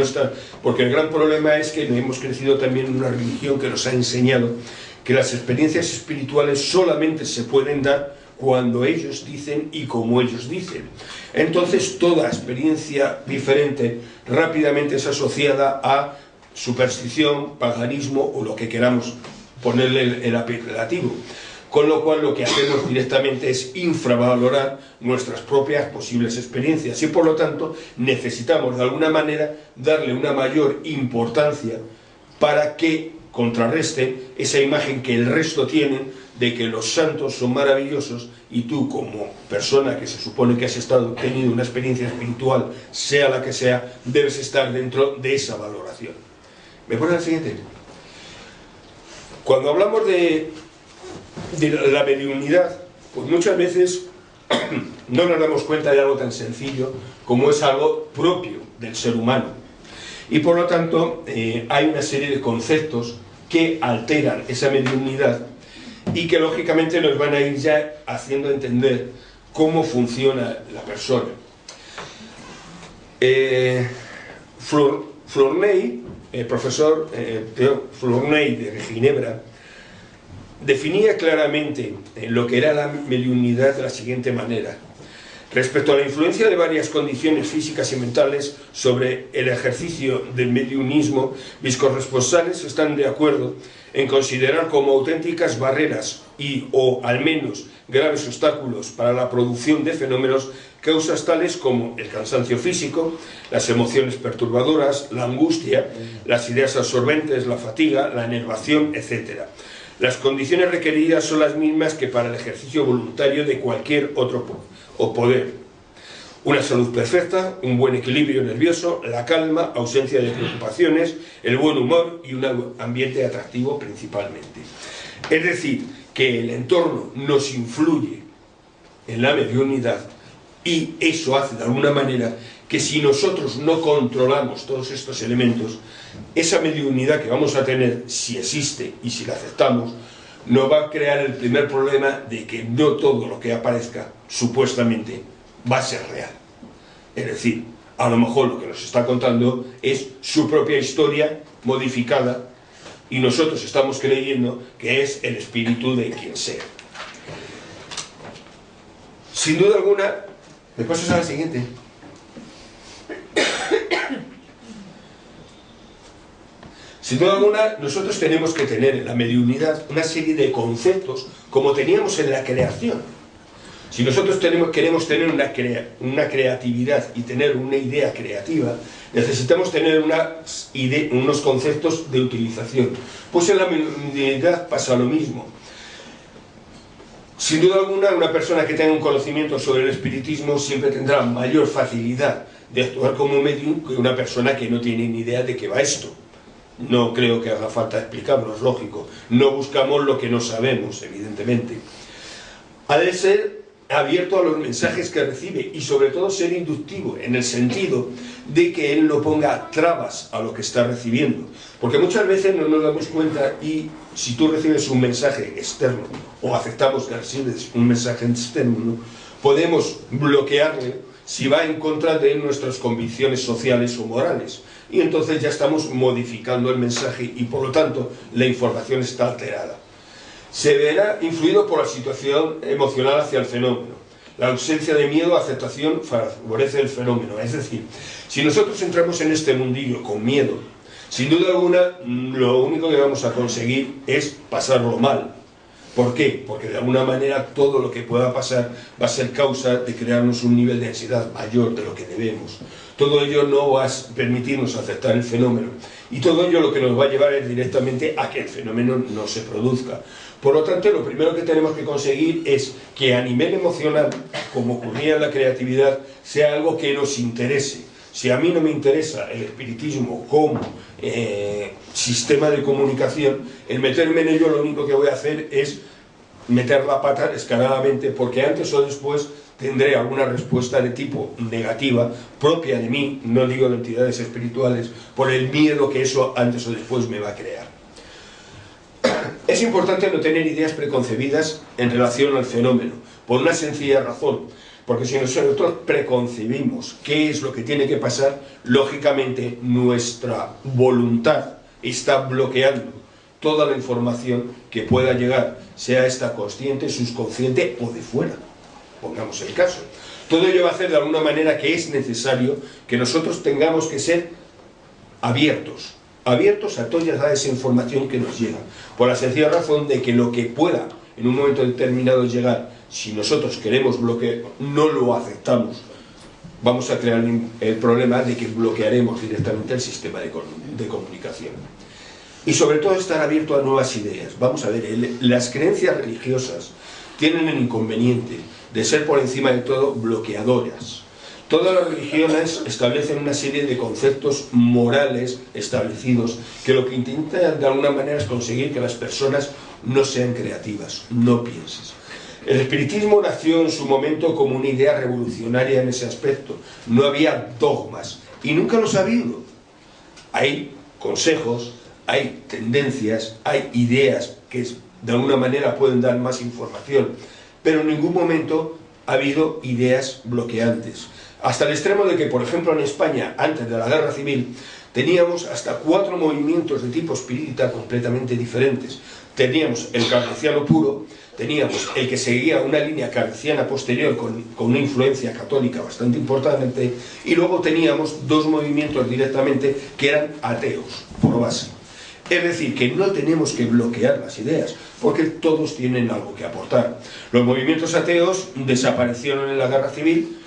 el gran problema es que hemos crecido también en una religión que nos ha enseñado que las experiencias espirituales solamente se pueden dar cuando ellos dicen y como ellos dicen. Entonces toda experiencia diferente rápidamente es asociada a superstición, paganismo o lo que queramos ponerle el apelativo. Con lo cual lo que hacemos directamente es infravalorar nuestras propias posibles experiencias y por lo tanto necesitamos de alguna manera darle una mayor importancia para que contrarreste esa imagen que el resto tienen de que los santos son maravillosos y tú como persona que se supone que has tenido una experiencia espiritual, sea la que sea, debes estar dentro de esa valoración. ¿Me pones la siguiente? Cuando hablamos de la mediunidad, pues muchas veces no nos damos cuenta de algo tan sencillo como es algo propio del ser humano y por lo tanto hay una serie de conceptos que alteran esa mediunidad y que lógicamente nos van a ir ya haciendo entender cómo funciona la persona. Flournay, el profesor Flournay de Ginebra, definía claramente lo que era la mediunidad de la siguiente manera. Respecto a la influencia de varias condiciones físicas y mentales sobre el ejercicio del mediunismo, mis corresponsales están de acuerdo en considerar como auténticas barreras y, o al menos, graves obstáculos para la producción de fenómenos causas tales como el cansancio físico, las emociones perturbadoras, la angustia, las ideas absorbentes, la fatiga, la enervación, etc. Las condiciones requeridas son las mismas que para el ejercicio voluntario de cualquier otro poder. Una salud perfecta, un buen equilibrio nervioso, la calma, ausencia de preocupaciones, el buen humor y un ambiente atractivo principalmente. Es decir, que el entorno nos influye en la mediunidad y eso hace de alguna manera que si nosotros no controlamos todos estos elementos, esa mediunidad que vamos a tener, si existe y si la aceptamos, nos va a crear el primer problema de que no todo lo que aparezca supuestamente va a ser real. Es decir, a lo mejor lo que nos está contando es su propia historia modificada y nosotros estamos creyendo que es el espíritu de quien sea. Sin duda alguna, ¿me pasas a la siguiente? Sin duda alguna, nosotros tenemos que tener en la mediunidad una serie de conceptos como teníamos en la creación. Si nosotros queremos tener una creatividad y tener una idea creativa, necesitamos tener unos conceptos de utilización. Pues en la mediunidad pasa lo mismo. Sin duda alguna, una persona que tenga un conocimiento sobre el espiritismo siempre tendrá mayor facilidad de actuar como medium que una persona que no tiene ni idea de qué va esto. No creo que haga falta explicarlo, es lógico. No buscamos lo que no sabemos, evidentemente. Ha de ser abierto a los mensajes que recibe y sobre todo ser inductivo en el sentido de que él no ponga trabas a lo que está recibiendo, porque muchas veces no nos damos cuenta y si tú recibes un mensaje externo o aceptamos que recibes un mensaje externo, podemos bloquearle si va en contra de nuestras convicciones sociales o morales y entonces ya estamos modificando el mensaje y por lo tanto la información está alterada. Se verá influido por la situación emocional hacia el fenómeno. La ausencia de miedo, aceptación, favorece el fenómeno. Es decir, si nosotros entramos en este mundillo con miedo, sin duda alguna, lo único que vamos a conseguir es pasarlo mal. ¿Por qué? Porque de alguna manera todo lo que pueda pasar va a ser causa de crearnos un nivel de ansiedad mayor de lo que debemos. Todo ello no va a permitirnos aceptar el fenómeno. Y todo ello lo que nos va a llevar es directamente a que el fenómeno no se produzca. Por lo tanto, lo primero que tenemos que conseguir es que a nivel emocional, como ocurría en la creatividad, sea algo que nos interese. Si a mí no me interesa el espiritismo como sistema de comunicación, el meterme en ello lo único que voy a hacer es meter la pata descaradamente, porque antes o después tendré alguna respuesta de tipo negativa propia de mí, no digo de entidades espirituales, por el miedo que eso antes o después me va a crear. Es importante no tener ideas preconcebidas en relación al fenómeno, por una sencilla razón, porque si nosotros preconcebimos qué es lo que tiene que pasar, lógicamente nuestra voluntad está bloqueando toda la información que pueda llegar, sea esta consciente, subconsciente o de fuera, pongamos el caso. Todo ello va a hacer de alguna manera que es necesario que nosotros tengamos que ser abiertos a toda esa información que nos llega, por la sencilla razón de que lo que pueda en un momento determinado llegar, si nosotros queremos bloquear, no lo aceptamos, vamos a crear el problema de que bloquearemos directamente el sistema de comunicación. Y sobre todo estar abierto a nuevas ideas. Vamos a ver, las creencias religiosas tienen el inconveniente de ser por encima de todo bloqueadoras. Todas las religiones establecen una serie de conceptos morales establecidos que lo que intentan de alguna manera es conseguir que las personas no sean creativas, no pienses. El espiritismo nació en su momento como una idea revolucionaria en ese aspecto. No había dogmas y nunca los ha habido. Hay consejos, hay tendencias, hay ideas que de alguna manera pueden dar más información, pero en ningún momento ha habido ideas bloqueantes. Hasta el extremo de que, por ejemplo, en España, antes de la Guerra Civil, teníamos hasta 4 movimientos de tipo espírita completamente diferentes. Teníamos el kardeciano puro, teníamos el que seguía una línea kardeciana posterior con una influencia católica bastante importante, y luego teníamos 2 movimientos directamente que eran ateos, por base. Es decir, que no tenemos que bloquear las ideas, porque todos tienen algo que aportar. Los movimientos ateos desaparecieron en la Guerra Civil.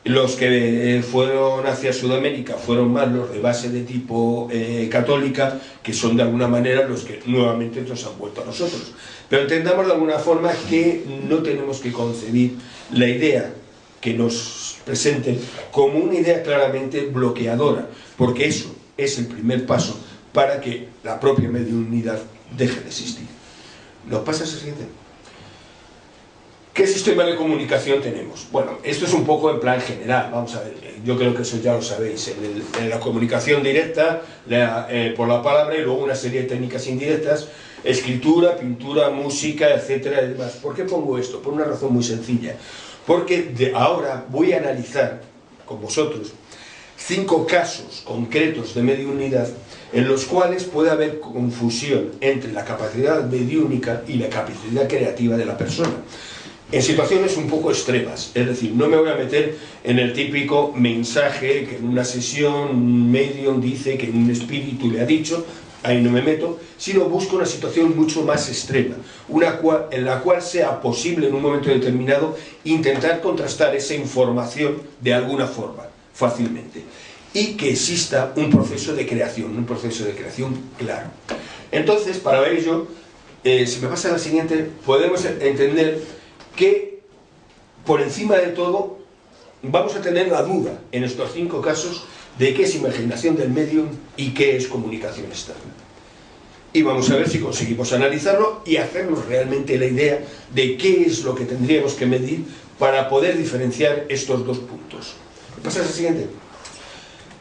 Los que fueron hacia Sudamérica fueron más los de base de tipo católica, que son de alguna manera los que nuevamente nos han vuelto a nosotros. Pero entendamos de alguna forma que no tenemos que concebir la idea que nos presenten como una idea claramente bloqueadora, porque eso es el primer paso para que la propia mediunidad deje de existir. ¿Nos pasa ese siguiente? ¿Qué sistema de comunicación tenemos? Bueno, esto es un poco en plan general, vamos a ver, yo creo que eso ya lo sabéis, en la comunicación directa, por la palabra, y luego una serie de técnicas indirectas, escritura, pintura, música, etcétera, y demás. ¿Por qué pongo esto? Por una razón muy sencilla, porque ahora voy a analizar con vosotros 5 casos concretos de mediunidad en los cuales puede haber confusión entre la capacidad mediúnica y la capacidad creativa de la persona. En situaciones un poco extremas, es decir, no me voy a meter en el típico mensaje que en una sesión un medium dice que un espíritu le ha dicho, ahí no me meto, sino busco una situación mucho más extrema, en la cual sea posible en un momento determinado intentar contrastar esa información de alguna forma, fácilmente, y que exista un proceso de creación claro. Entonces, para ello, si me pasa la siguiente, podemos entender que por encima de todo vamos a tener la duda en estos 5 casos de qué es imaginación del medium y qué es comunicación externa. Y vamos a ver si conseguimos analizarlo y hacernos realmente la idea de qué es lo que tendríamos que medir para poder diferenciar estos 2 puntos. ¿Me pasa el siguiente?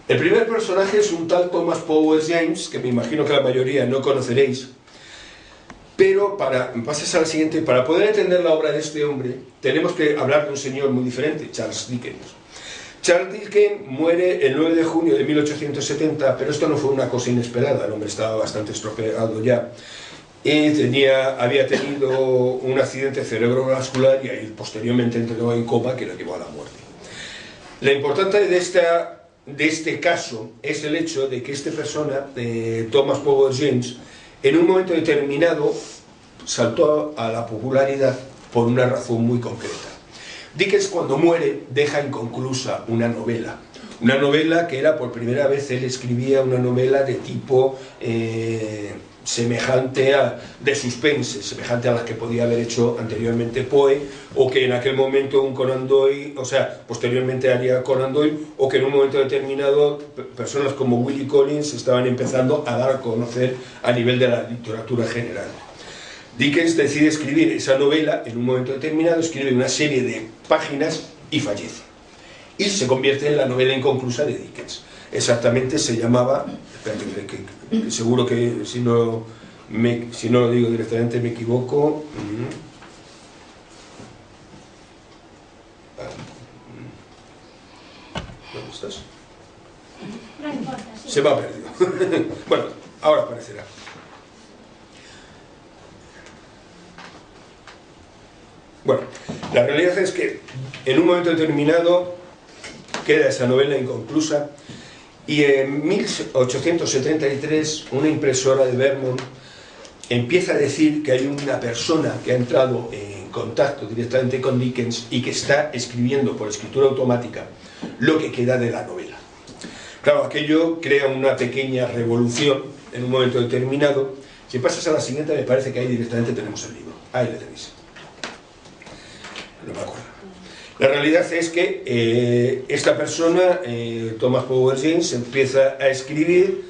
El primer personaje es un tal Thomas Powers James, que me imagino que la mayoría no conoceréis. Pero pasas a la siguiente, para poder entender la obra de este hombre, tenemos que hablar de un señor muy diferente, Charles Dickens. Charles Dickens muere el 9 de junio de 1870, pero esto no fue una cosa inesperada, el hombre estaba bastante estropeado ya. Y había tenido un accidente cerebrovascular y ahí posteriormente entró en coma que lo llevó a la muerte. Lo importante de este caso es el hecho de que esta persona, Thomas Powers James, en un momento determinado saltó a la popularidad por una razón muy concreta. Dickens, cuando muere, deja inconclusa una novela que era por primera vez, él escribía una novela de tipo semejante de suspense, semejante a las que podía haber hecho anteriormente Poe, o que en aquel momento un Conan Doyle, o sea, posteriormente haría Conan Doyle, o que en un momento determinado personas como Willie Collins estaban empezando a dar a conocer a nivel de la literatura general. Dickens decide escribir esa novela, en un momento determinado escribe una serie de páginas y fallece. Y se convierte en la novela inconclusa de Dickens. Exactamente se llamaba, que seguro que si no lo digo directamente me equivoco. ¿Dónde estás? No importa, sí. Se me ha perdido. Bueno, ahora aparecerá. Bueno, la realidad es que en un momento determinado queda esa novela inconclusa y en 1873 una impresora de Vermont empieza a decir que hay una persona que ha entrado en contacto directamente con Dickens y que está escribiendo por escritura automática lo que queda de la novela. Claro, aquello crea una pequeña revolución en un momento determinado. Si pasas a la siguiente, me parece que ahí directamente tenemos el libro. Ahí le tenéis. No me acuerdo. La realidad es que esta persona, Thomas Powers James, empieza a escribir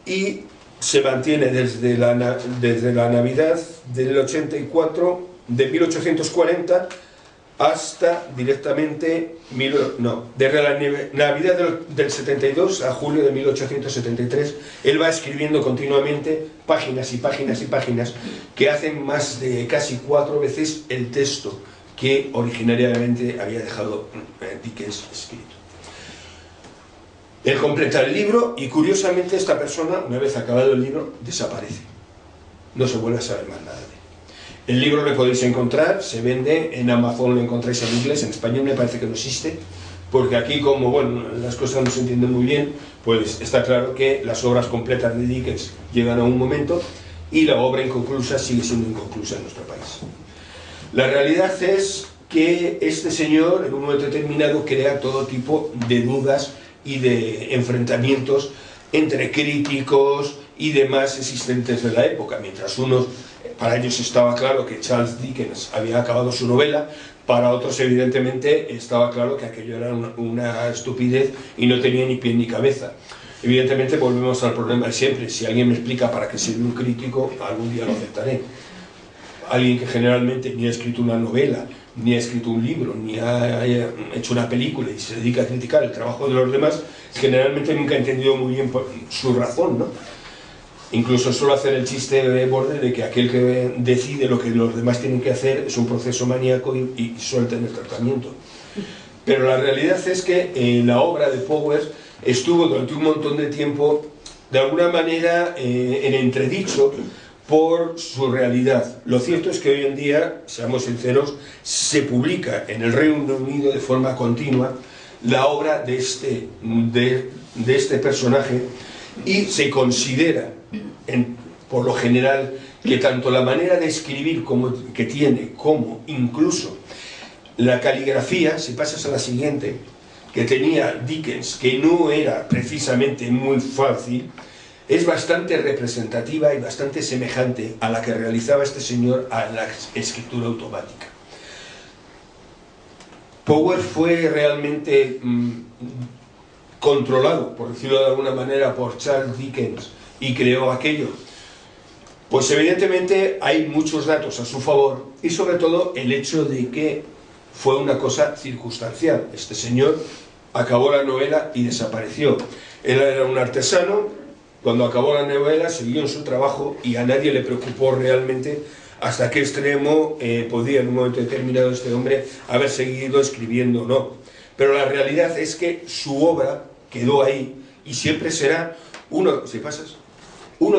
y se mantiene desde la Navidad del 84, de 1840 hasta directamente, desde la Navidad del 72 a julio de 1873, él va escribiendo continuamente páginas y páginas y páginas que hacen más de casi 4 veces el texto que originariamente había dejado Dickens escrito. Él completa el libro y curiosamente esta persona, una vez acabado el libro, desaparece. No se vuelve a saber más nada de él. El libro lo podéis encontrar, se vende en Amazon, lo encontráis en inglés, en español me parece que no existe, porque aquí como bueno, las cosas no se entienden muy bien, pues está claro que las obras completas de Dickens llegan a un momento y la obra inconclusa sigue siendo inconclusa en nuestro país. La realidad es que este señor en un momento determinado crea todo tipo de dudas y de enfrentamientos entre críticos y demás existentes de la época, mientras unos, para ellos estaba claro que Charles Dickens había acabado su novela, para otros evidentemente estaba claro que aquello era una estupidez y no tenía ni pie ni cabeza. Evidentemente volvemos al problema de siempre, si alguien me explica para qué sirve un crítico, algún día lo aceptaré. Alguien que generalmente ni ha escrito una novela, ni ha escrito un libro, ni ha hecho una película y se dedica a criticar el trabajo de los demás, generalmente nunca ha entendido muy bien su razón, ¿no? Incluso suelo hacer el chiste de borde de que aquel que decide lo que los demás tienen que hacer es un proceso maníaco y suelta en el tratamiento. Pero la realidad es que la obra de Powers estuvo durante un montón de tiempo, de alguna manera, en entredicho, por su realidad. Lo cierto es que hoy en día, seamos sinceros, se publica en el Reino Unido de forma continua la obra de este personaje y se considera, por lo general, que tanto la manera de escribir que tiene, como incluso la caligrafía, si pasas a la siguiente, que tenía Dickens, que no era precisamente muy fácil, es bastante representativa y bastante semejante a la que realizaba este señor a la escritura automática. Powers fue realmente controlado, por decirlo de alguna manera, por Charles Dickens y creó aquello. Pues evidentemente hay muchos datos a su favor y sobre todo el hecho de que fue una cosa circunstancial. Este señor acabó la novela y desapareció. Él era un artesano. Cuando acabó la novela siguió en su trabajo y a nadie le preocupó realmente hasta qué extremo podía en un momento determinado este hombre haber seguido escribiendo o no. Pero la realidad es que su obra quedó ahí y siempre será uno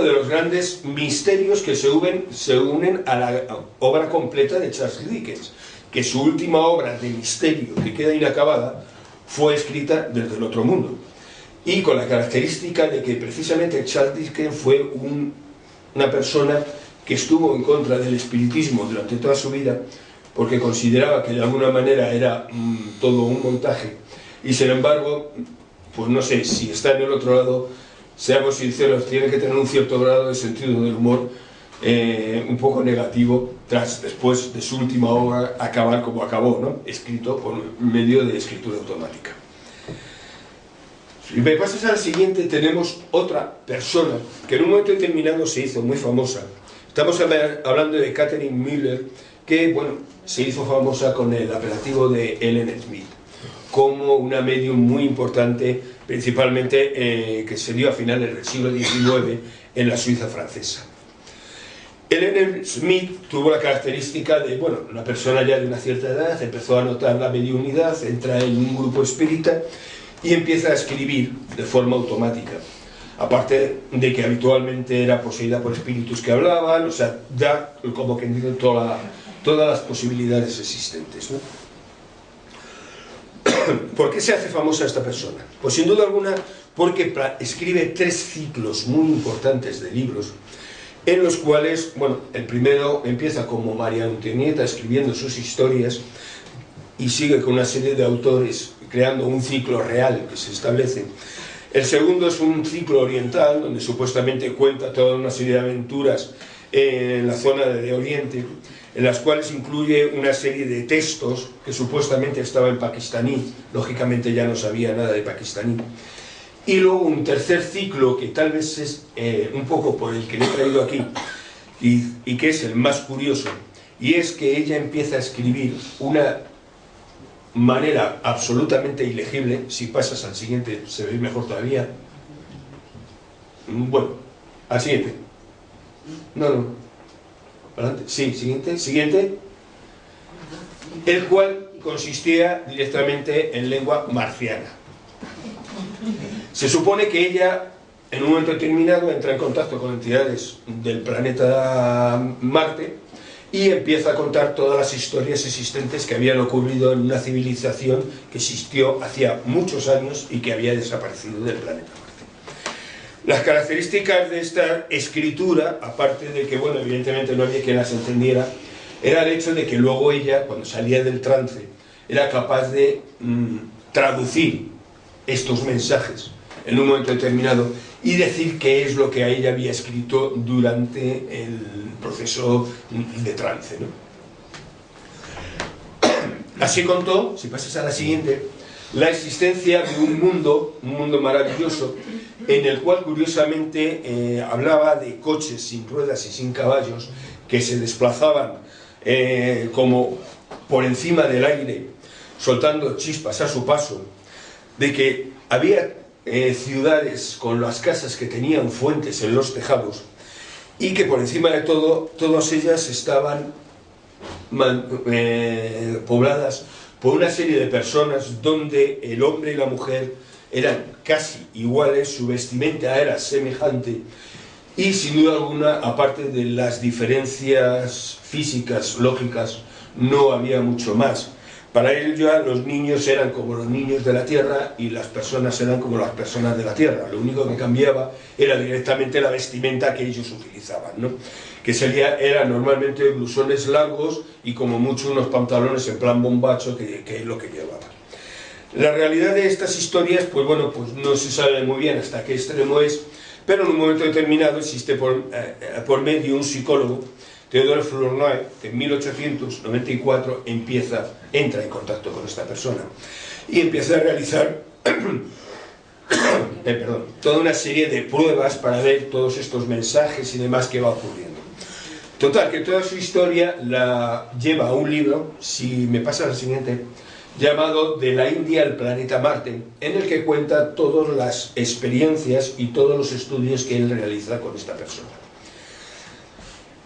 de los grandes misterios que se unen a la obra completa de Charles Dickens, que su última obra de misterio que queda inacabada fue escrita desde el otro mundo. Y con la característica de que precisamente Charles Dickens fue una persona que estuvo en contra del espiritismo durante toda su vida, porque consideraba que de alguna manera era todo un montaje, y sin embargo, pues no sé, si está en el otro lado, seamos sinceros, tiene que tener un cierto grado de sentido del humor un poco negativo, después de su última obra acabar como acabó, ¿no? Escrito por medio de escritura automática. Si me pasas al siguiente, tenemos otra persona que en un momento determinado se hizo muy famosa. Estamos hablando de Catherine Miller, que bueno, se hizo famosa con el apelativo de Ellen Smith, como una medium muy importante, principalmente que se dio a finales del siglo XIX en la Suiza francesa. Ellen Smith tuvo la característica de, bueno, una persona ya de una cierta edad, empezó a notar la mediunidad, entra en un grupo espírita y empieza a escribir de forma automática. Aparte de que habitualmente era poseída por espíritus que hablaban, o sea, da como que toda todas las posibilidades existentes, ¿no? ¿Por qué se hace famosa esta persona? Pues sin duda alguna porque escribe 3 ciclos muy importantes de libros, en los cuales, bueno, el primero empieza como María Antonieta escribiendo sus historias y sigue con una serie de autores creando un ciclo real que se establece. El segundo es un ciclo oriental, donde supuestamente cuenta toda una serie de aventuras en la zona de Oriente, en las cuales incluye una serie de textos que supuestamente estaba en pakistaní, lógicamente ya no sabía nada de pakistaní. Y luego un tercer ciclo que tal vez es un poco por el que le he traído aquí y que es el más curioso, y es que ella empieza a escribir una manera absolutamente ilegible. Si pasas al siguiente se ve mejor todavía. Bueno, al siguiente. No. Adelante. Sí, siguiente. El cual consistía directamente en lengua marciana. Se supone que ella, en un momento determinado, entra en contacto con entidades del planeta Marte y empieza a contar todas las historias existentes que habían ocurrido en una civilización que existió hacía muchos años y que había desaparecido del planeta Marte. Las características de esta escritura, aparte de que, bueno, evidentemente no había quien las entendiera, era el hecho de que luego ella, cuando salía del trance, era capaz de traducir estos mensajes en un momento determinado y decir qué es lo que a ella había escrito durante el proceso de trance, ¿no? Así contó, si pasas a la siguiente, la existencia de un mundo maravilloso, en el cual curiosamente hablaba de coches sin ruedas y sin caballos que se desplazaban como por encima del aire, soltando chispas a su paso, de que había ciudades con las casas que tenían fuentes en los tejados y que por encima de todo, todas ellas estaban pobladas por una serie de personas donde el hombre y la mujer eran casi iguales, su vestimenta era semejante y sin duda alguna, aparte de las diferencias físicas, lógicas, no había mucho más. Para ello los niños eran como los niños de la tierra y las personas eran como las personas de la tierra. Lo único que cambiaba era directamente la vestimenta que ellos utilizaban, ¿no? Que eran normalmente blusones largos y como mucho unos pantalones en plan bombacho, que es lo que llevaban. La realidad de estas historias, pues bueno, pues no se sabe muy bien hasta qué extremo es, pero en un momento determinado existe por medio un psicólogo, Theodore Flournoy, que en 1894 entra en contacto con esta persona y empieza a realizar toda una serie de pruebas para ver todos estos mensajes y demás que va ocurriendo. Total, que toda su historia la lleva a un libro, si me pasa al siguiente, llamado De la India al planeta Marte, en el que cuenta todas las experiencias y todos los estudios que él realiza con esta persona.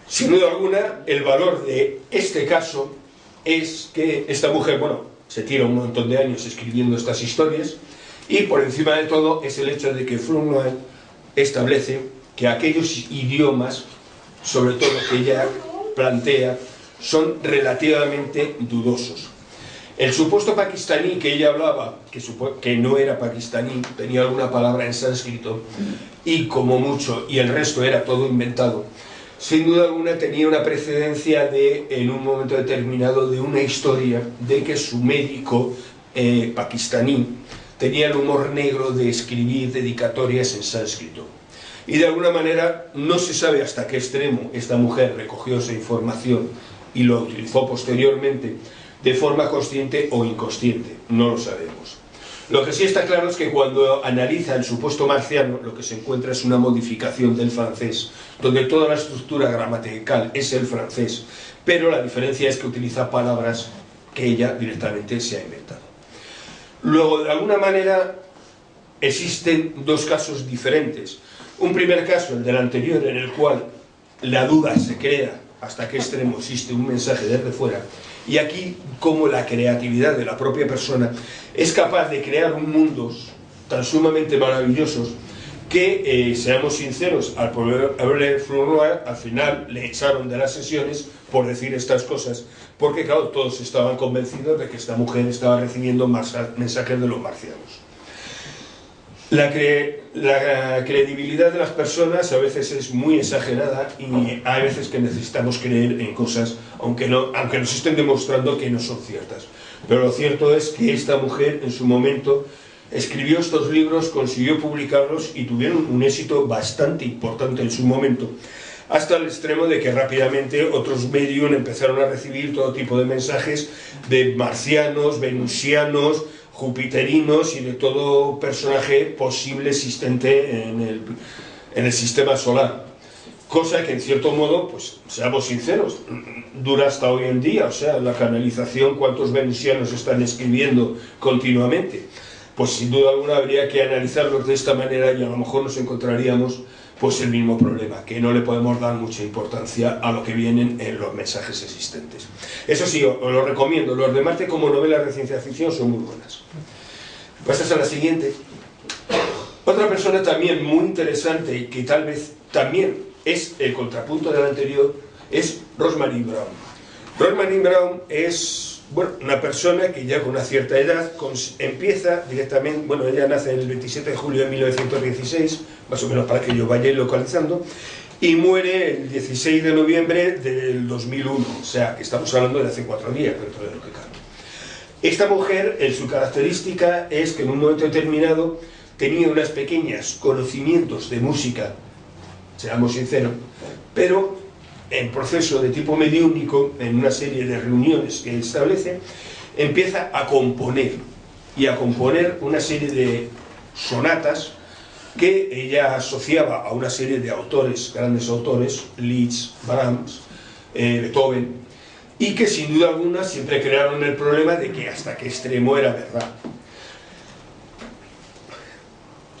Sin duda alguna, el valor de este caso es que esta mujer, bueno, se tira un montón de años escribiendo estas historias y por encima de todo es el hecho de que Flournoy establece que aquellos idiomas, sobre todo que ella plantea, son relativamente dudosos. El supuesto pakistaní que ella hablaba, que no era pakistaní, tenía alguna palabra en sánscrito y como mucho, y el resto era todo inventado. Sin duda alguna tenía una precedencia en un momento determinado, de una historia de que su médico pakistaní tenía el humor negro de escribir dedicatorias en sánscrito. Y de alguna manera no se sabe hasta qué extremo esta mujer recogió esa información y lo utilizó posteriormente de forma consciente o inconsciente, no lo sabemos. Lo que sí está claro es que cuando analiza el supuesto marciano, lo que se encuentra es una modificación del francés, donde toda la estructura gramatical es el francés, pero la diferencia es que utiliza palabras que ella directamente se ha inventado. Luego, de alguna manera, existen dos casos diferentes. Un primer caso, el del anterior, en el cual la duda se crea hasta qué extremo existe un mensaje desde fuera, y aquí como la creatividad de la propia persona es capaz de crear un mundos tan sumamente maravillosos que, seamos sinceros, al pobre Flournoy al final le echaron de las sesiones por decir estas cosas, porque claro, todos estaban convencidos de que esta mujer estaba recibiendo mensajes de los marcianos. La credibilidad de las personas a veces es muy exagerada y hay veces que necesitamos creer en cosas aunque nos estén demostrando que no son ciertas. Pero lo cierto es que esta mujer en su momento escribió estos libros, consiguió publicarlos y tuvieron un éxito bastante importante en su momento, hasta el extremo de que rápidamente otros medios empezaron a recibir todo tipo de mensajes de marcianos, venusianos, jupiterinos y de todo personaje posible existente en el sistema solar. Cosa que en cierto modo, pues seamos sinceros, dura hasta hoy en día. O sea, la canalización, cuántos venusianos están escribiendo continuamente. Pues sin duda alguna habría que analizarlos de esta manera y a lo mejor nos encontraríamos pues el mismo problema, que no le podemos dar mucha importancia a lo que vienen en los mensajes existentes. Eso sí, os lo recomiendo, los de Marte como novelas de ciencia ficción son muy buenas. Pasas a la siguiente. Otra persona también muy interesante y que tal vez también es el contrapunto del anterior es Rosemary Brown. Rosemary Brown es una persona que ya con una cierta edad empieza directamente, ella nace el 27 de julio de 1916, más o menos para que yo vaya localizando, y muere el 16 de noviembre del 2001, o sea, que estamos hablando de hace 4 días, dentro de lo que cabe. Esta mujer, su característica es que en un momento determinado tenía unos pequeños conocimientos de música, seamos sinceros, pero en proceso de tipo mediúnico, en una serie de reuniones que establece, empieza a componer una serie de sonatas que ella asociaba a una serie de autores, grandes autores, Liszt, Brahms, Beethoven, y que sin duda alguna siempre crearon el problema de que hasta qué extremo era verdad.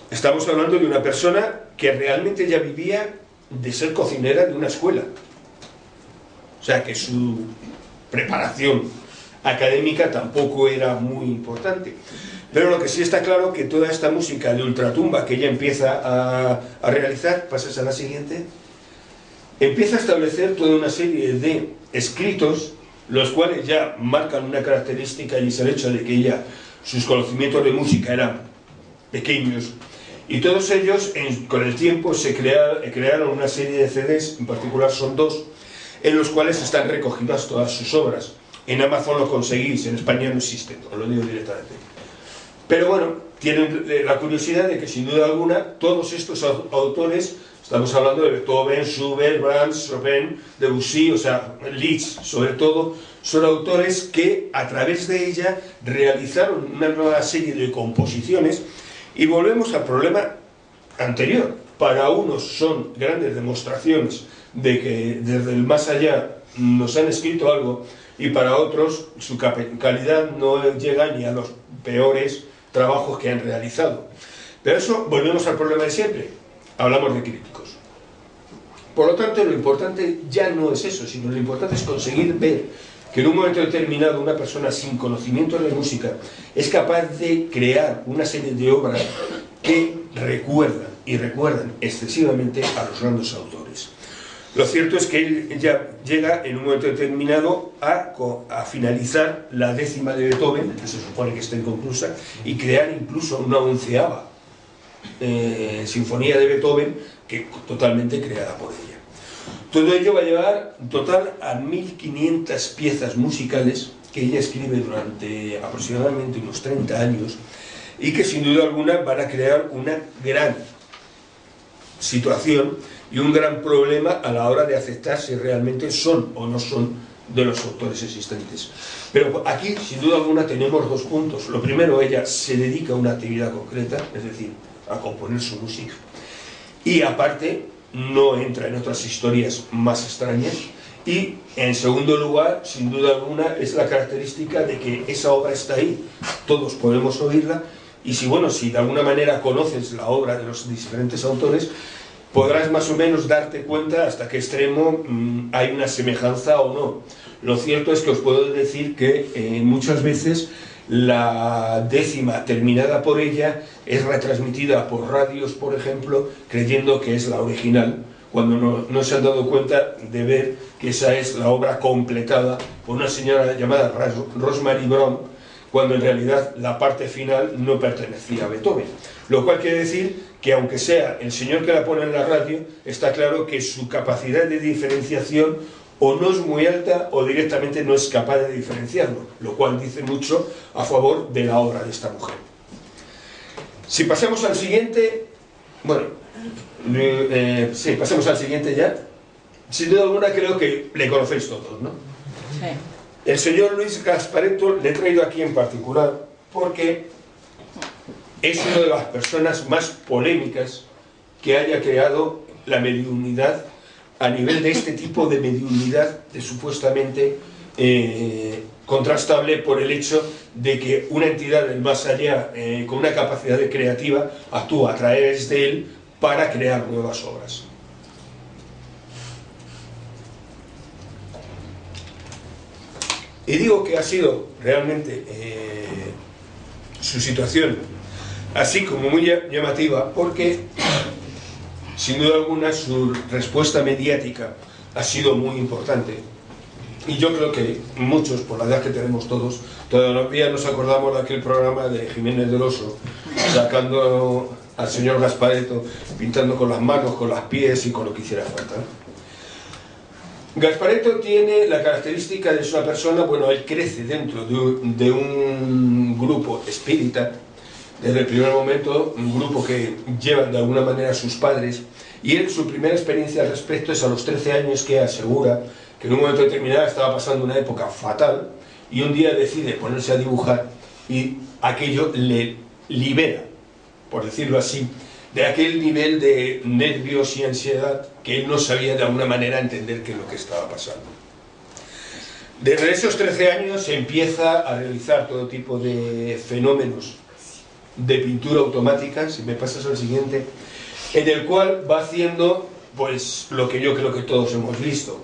Estamos hablando de una persona que realmente ya vivía de ser cocinera de una escuela. O sea que su preparación académica tampoco era muy importante. Pero lo que sí está claro que toda esta música de ultratumba que ella empieza a realizar, pasas a la siguiente, empieza a establecer toda una serie de escritos, los cuales ya marcan una característica y es el hecho de que ella, sus conocimientos de música eran pequeños, y todos ellos con el tiempo se crearon una serie de CDs, en particular son 2, en los cuales están recogidas todas sus obras. En Amazon lo conseguís, en España no existen, os lo digo directamente. Pero bueno, tienen la curiosidad de que sin duda alguna todos estos autores, estamos hablando de Beethoven, Schubert, Brahms, Chopin, Debussy, o sea, Liszt sobre todo, son autores que a través de ella realizaron una nueva serie de composiciones. Y volvemos al problema anterior. Para unos son grandes demostraciones de que desde el más allá nos han escrito algo, y para otros su calidad no llega ni a los peores trabajos que han realizado. Pero eso, volvemos al problema de siempre, hablamos de críticos. Por lo tanto, lo importante ya no es eso, sino lo importante es conseguir ver que en un momento determinado una persona sin conocimiento de música es capaz de crear una serie de obras que recuerdan excesivamente a los grandes autores. Lo cierto es que él ya llega en un momento determinado a finalizar la 10ª de Beethoven, que se supone que está inconclusa, y crear incluso una 11ª sinfonía de Beethoven, que totalmente creada por ella. Todo ello va a llevar en total a 1500 piezas musicales que ella escribe durante aproximadamente unos 30 años y que sin duda alguna van a crear una gran situación y un gran problema a la hora de aceptar si realmente son o no son de los autores existentes. Pero aquí, sin duda alguna, tenemos 2 puntos. Lo primero, ella se dedica a una actividad concreta, es decir, a componer su música. Y aparte, no entra en otras historias más extrañas. Y, en segundo lugar, sin duda alguna, es la característica de que esa obra está ahí. Todos podemos oírla. Y si de alguna manera conoces la obra de los diferentes autores, podrás más o menos darte cuenta hasta qué extremo hay una semejanza o no. Lo cierto es que os puedo decir que muchas veces la décima terminada por ella es retransmitida por radios, por ejemplo, creyendo que es la original, cuando no se han dado cuenta de ver que esa es la obra completada por una señora llamada Rosemary Brown, cuando en realidad la parte final no pertenecía a Beethoven. Lo cual quiere decir que aunque sea el señor que la pone en la radio, está claro que su capacidad de diferenciación o no es muy alta o directamente no es capaz de diferenciarlo, lo cual dice mucho a favor de la obra de esta mujer. Si pasamos al siguiente, bueno, sí, pasemos al siguiente ya. Sin duda alguna creo que le conocéis todos, ¿no? Sí. El señor Luis Gasparetto le he traído aquí en particular porque es una de las personas más polémicas que haya creado la mediunidad a nivel de este tipo de mediunidad de supuestamente contrastable por el hecho de que una entidad del más allá con una capacidad creativa actúa a través de él para crear nuevas obras. Y digo que ha sido realmente su situación así como muy llamativa porque sin duda alguna su respuesta mediática ha sido muy importante y yo creo que muchos, por la edad que tenemos todos, todavía nos acordamos de aquel programa de Jiménez del Oso sacando al señor Gasparetto pintando con las manos, con los pies y con lo que hiciera falta. Gasparetto tiene la característica de ser una persona, bueno, él crece dentro de un grupo espírita desde el primer momento, un grupo que llevan de alguna manera sus padres, y él, su primera experiencia al respecto es a los 13 años, que asegura que en un momento determinado estaba pasando una época fatal y un día decide ponerse a dibujar y aquello le libera, por decirlo así, de aquel nivel de nervios y ansiedad que él no sabía de alguna manera entender qué es lo que estaba pasando. Desde esos 13 años empieza a realizar todo tipo de fenómenos de pintura automática, si me pasas al siguiente, en el cual va haciendo pues lo que yo creo que todos hemos visto.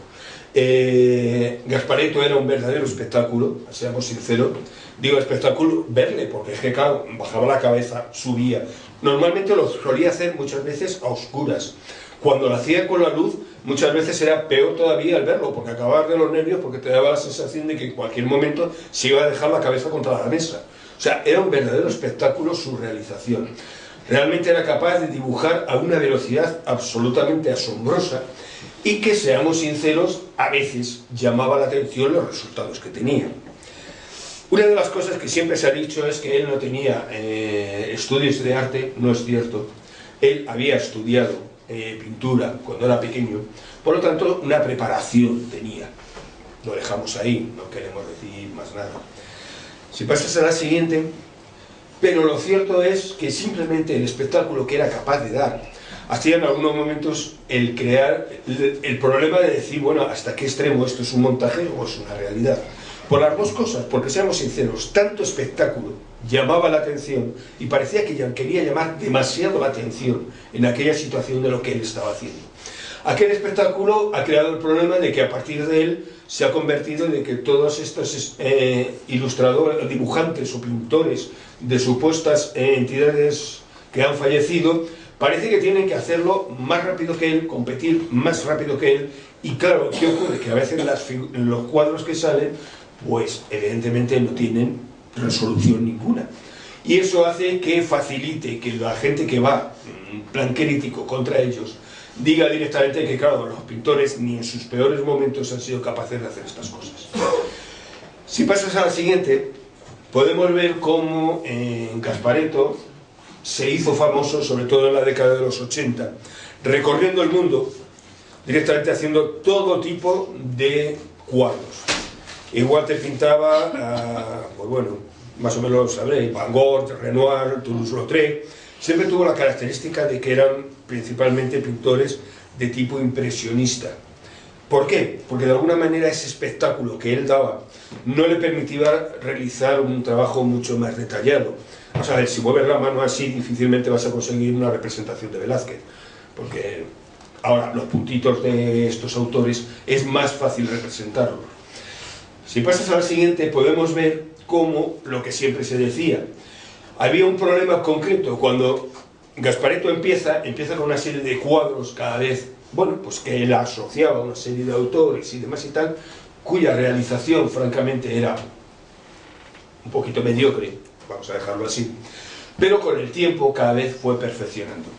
Gasparetto era un verdadero espectáculo, seamos sinceros. Digo espectáculo verle, porque es que claro, bajaba la cabeza, subía. Normalmente lo solía hacer muchas veces a oscuras. Cuando lo hacía con la luz, muchas veces era peor todavía al verlo, porque acababas de los nervios, porque te daba la sensación de que en cualquier momento se iba a dejar la cabeza contra la mesa. O sea, era un verdadero espectáculo su realización. Realmente era capaz de dibujar a una velocidad absolutamente asombrosa y que, seamos sinceros, a veces llamaba la atención los resultados que tenía. Una de las cosas que siempre se ha dicho es que él no tenía estudios de arte, no es cierto. Él había estudiado pintura cuando era pequeño, por lo tanto una preparación tenía. Lo dejamos ahí, no queremos decir más nada. Si pasas a la siguiente, pero lo cierto es que simplemente el espectáculo que era capaz de dar hacía en algunos momentos el crear el problema de decir, bueno, ¿hasta qué extremo esto es un montaje o es una realidad? Por las dos cosas, porque seamos sinceros, tanto espectáculo llamaba la atención y parecía que ya quería llamar demasiado la atención en aquella situación de lo que él estaba haciendo. Aquel espectáculo ha creado el problema de que a partir de él se ha convertido en que todos estos ilustradores, dibujantes o pintores de supuestas entidades que han fallecido, parece que tienen que hacerlo más rápido que él, competir más rápido que él, y claro, ¿qué ocurre? Que a veces los cuadros que salen, pues evidentemente no tienen resolución ninguna. Y eso hace que facilite que la gente que va en plan crítico contra ellos diga directamente que, claro, los pintores ni en sus peores momentos han sido capaces de hacer estas cosas. Si pasas a la siguiente, podemos ver cómo Gasparetto se hizo famoso, sobre todo en la década de los 80, recorriendo el mundo, directamente haciendo todo tipo de cuadros. Igual te pintaba, pues bueno, más o menos lo sabréis, Van Gogh, Renoir, Toulouse-Lautrec. Siempre tuvo la característica de que eran principalmente pintores de tipo impresionista. ¿Por qué? Porque de alguna manera ese espectáculo que él daba no le permitía realizar un trabajo mucho más detallado. O sea, si mueves la mano así, difícilmente vas a conseguir una representación de Velázquez, porque ahora los puntitos de estos autores es más fácil representarlos. Si pasas a la siguiente, podemos ver como lo que siempre se decía. Había un problema concreto cuando Gasparetto empieza con una serie de cuadros cada vez, bueno, pues que él asociaba a una serie de autores y demás y tal, cuya realización francamente era un poquito mediocre, vamos a dejarlo así, pero con el tiempo cada vez fue perfeccionando.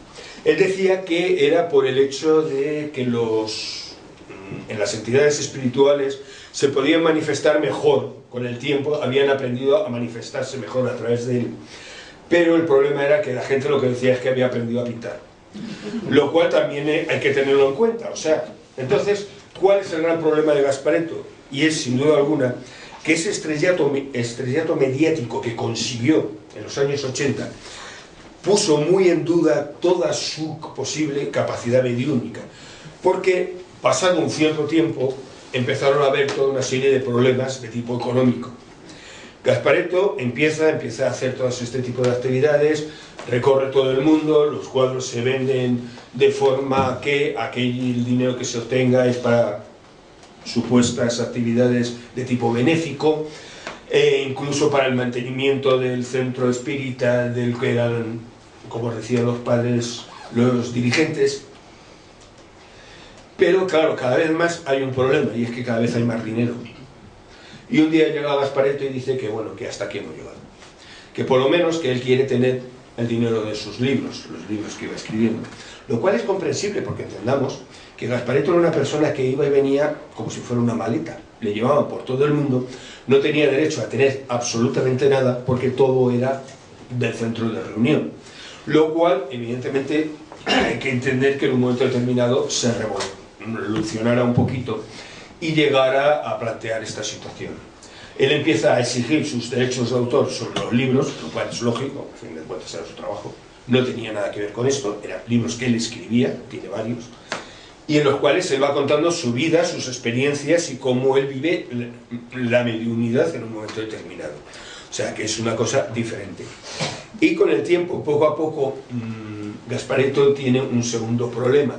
Él decía que era por el hecho de que en las entidades espirituales se podían manifestar mejor con el tiempo, habían aprendido a manifestarse mejor a través de él, pero el problema era que la gente lo que decía es que había aprendido a pintar, lo cual también hay que tenerlo en cuenta. O sea, entonces, ¿cuál es el gran problema de Gasparetto? Y es, sin duda alguna, que ese estrellato mediático que consiguió en los años 80 puso muy en duda toda su posible capacidad mediúnica, porque pasado un cierto tiempo empezaron a haber toda una serie de problemas de tipo económico. Gasparetto empieza a hacer todo este tipo de actividades, recorre todo el mundo, los cuadros se venden de forma que aquel dinero que se obtenga es para supuestas actividades de tipo benéfico, incluso para el mantenimiento del centro espírita del que eran, como decían los padres, los dirigentes. Pero claro, cada vez más hay un problema, y es que cada vez hay más dinero. Y un día llega Gasparetto y dice que bueno, que hasta aquí hemos llegado, que por lo menos que él quiere tener el dinero de sus libros, los libros que iba escribiendo, lo cual es comprensible porque entendamos que Gasparetto era una persona que iba y venía como si fuera una maleta, le llevaban por todo el mundo, no tenía derecho a tener absolutamente nada porque todo era del centro de reunión, lo cual evidentemente hay que entender que en un momento determinado se revolucionara un poquito y llegara a plantear esta situación. Él empieza a exigir sus derechos de autor sobre los libros, lo cual es lógico, a fin de cuentas era su trabajo, no tenía nada que ver con esto, eran libros que él escribía, tiene varios, y en los cuales él va contando su vida, sus experiencias y cómo él vive la mediunidad en un momento determinado. O sea que es una cosa diferente. Y con el tiempo, poco a poco, Gasparetto tiene un segundo problema,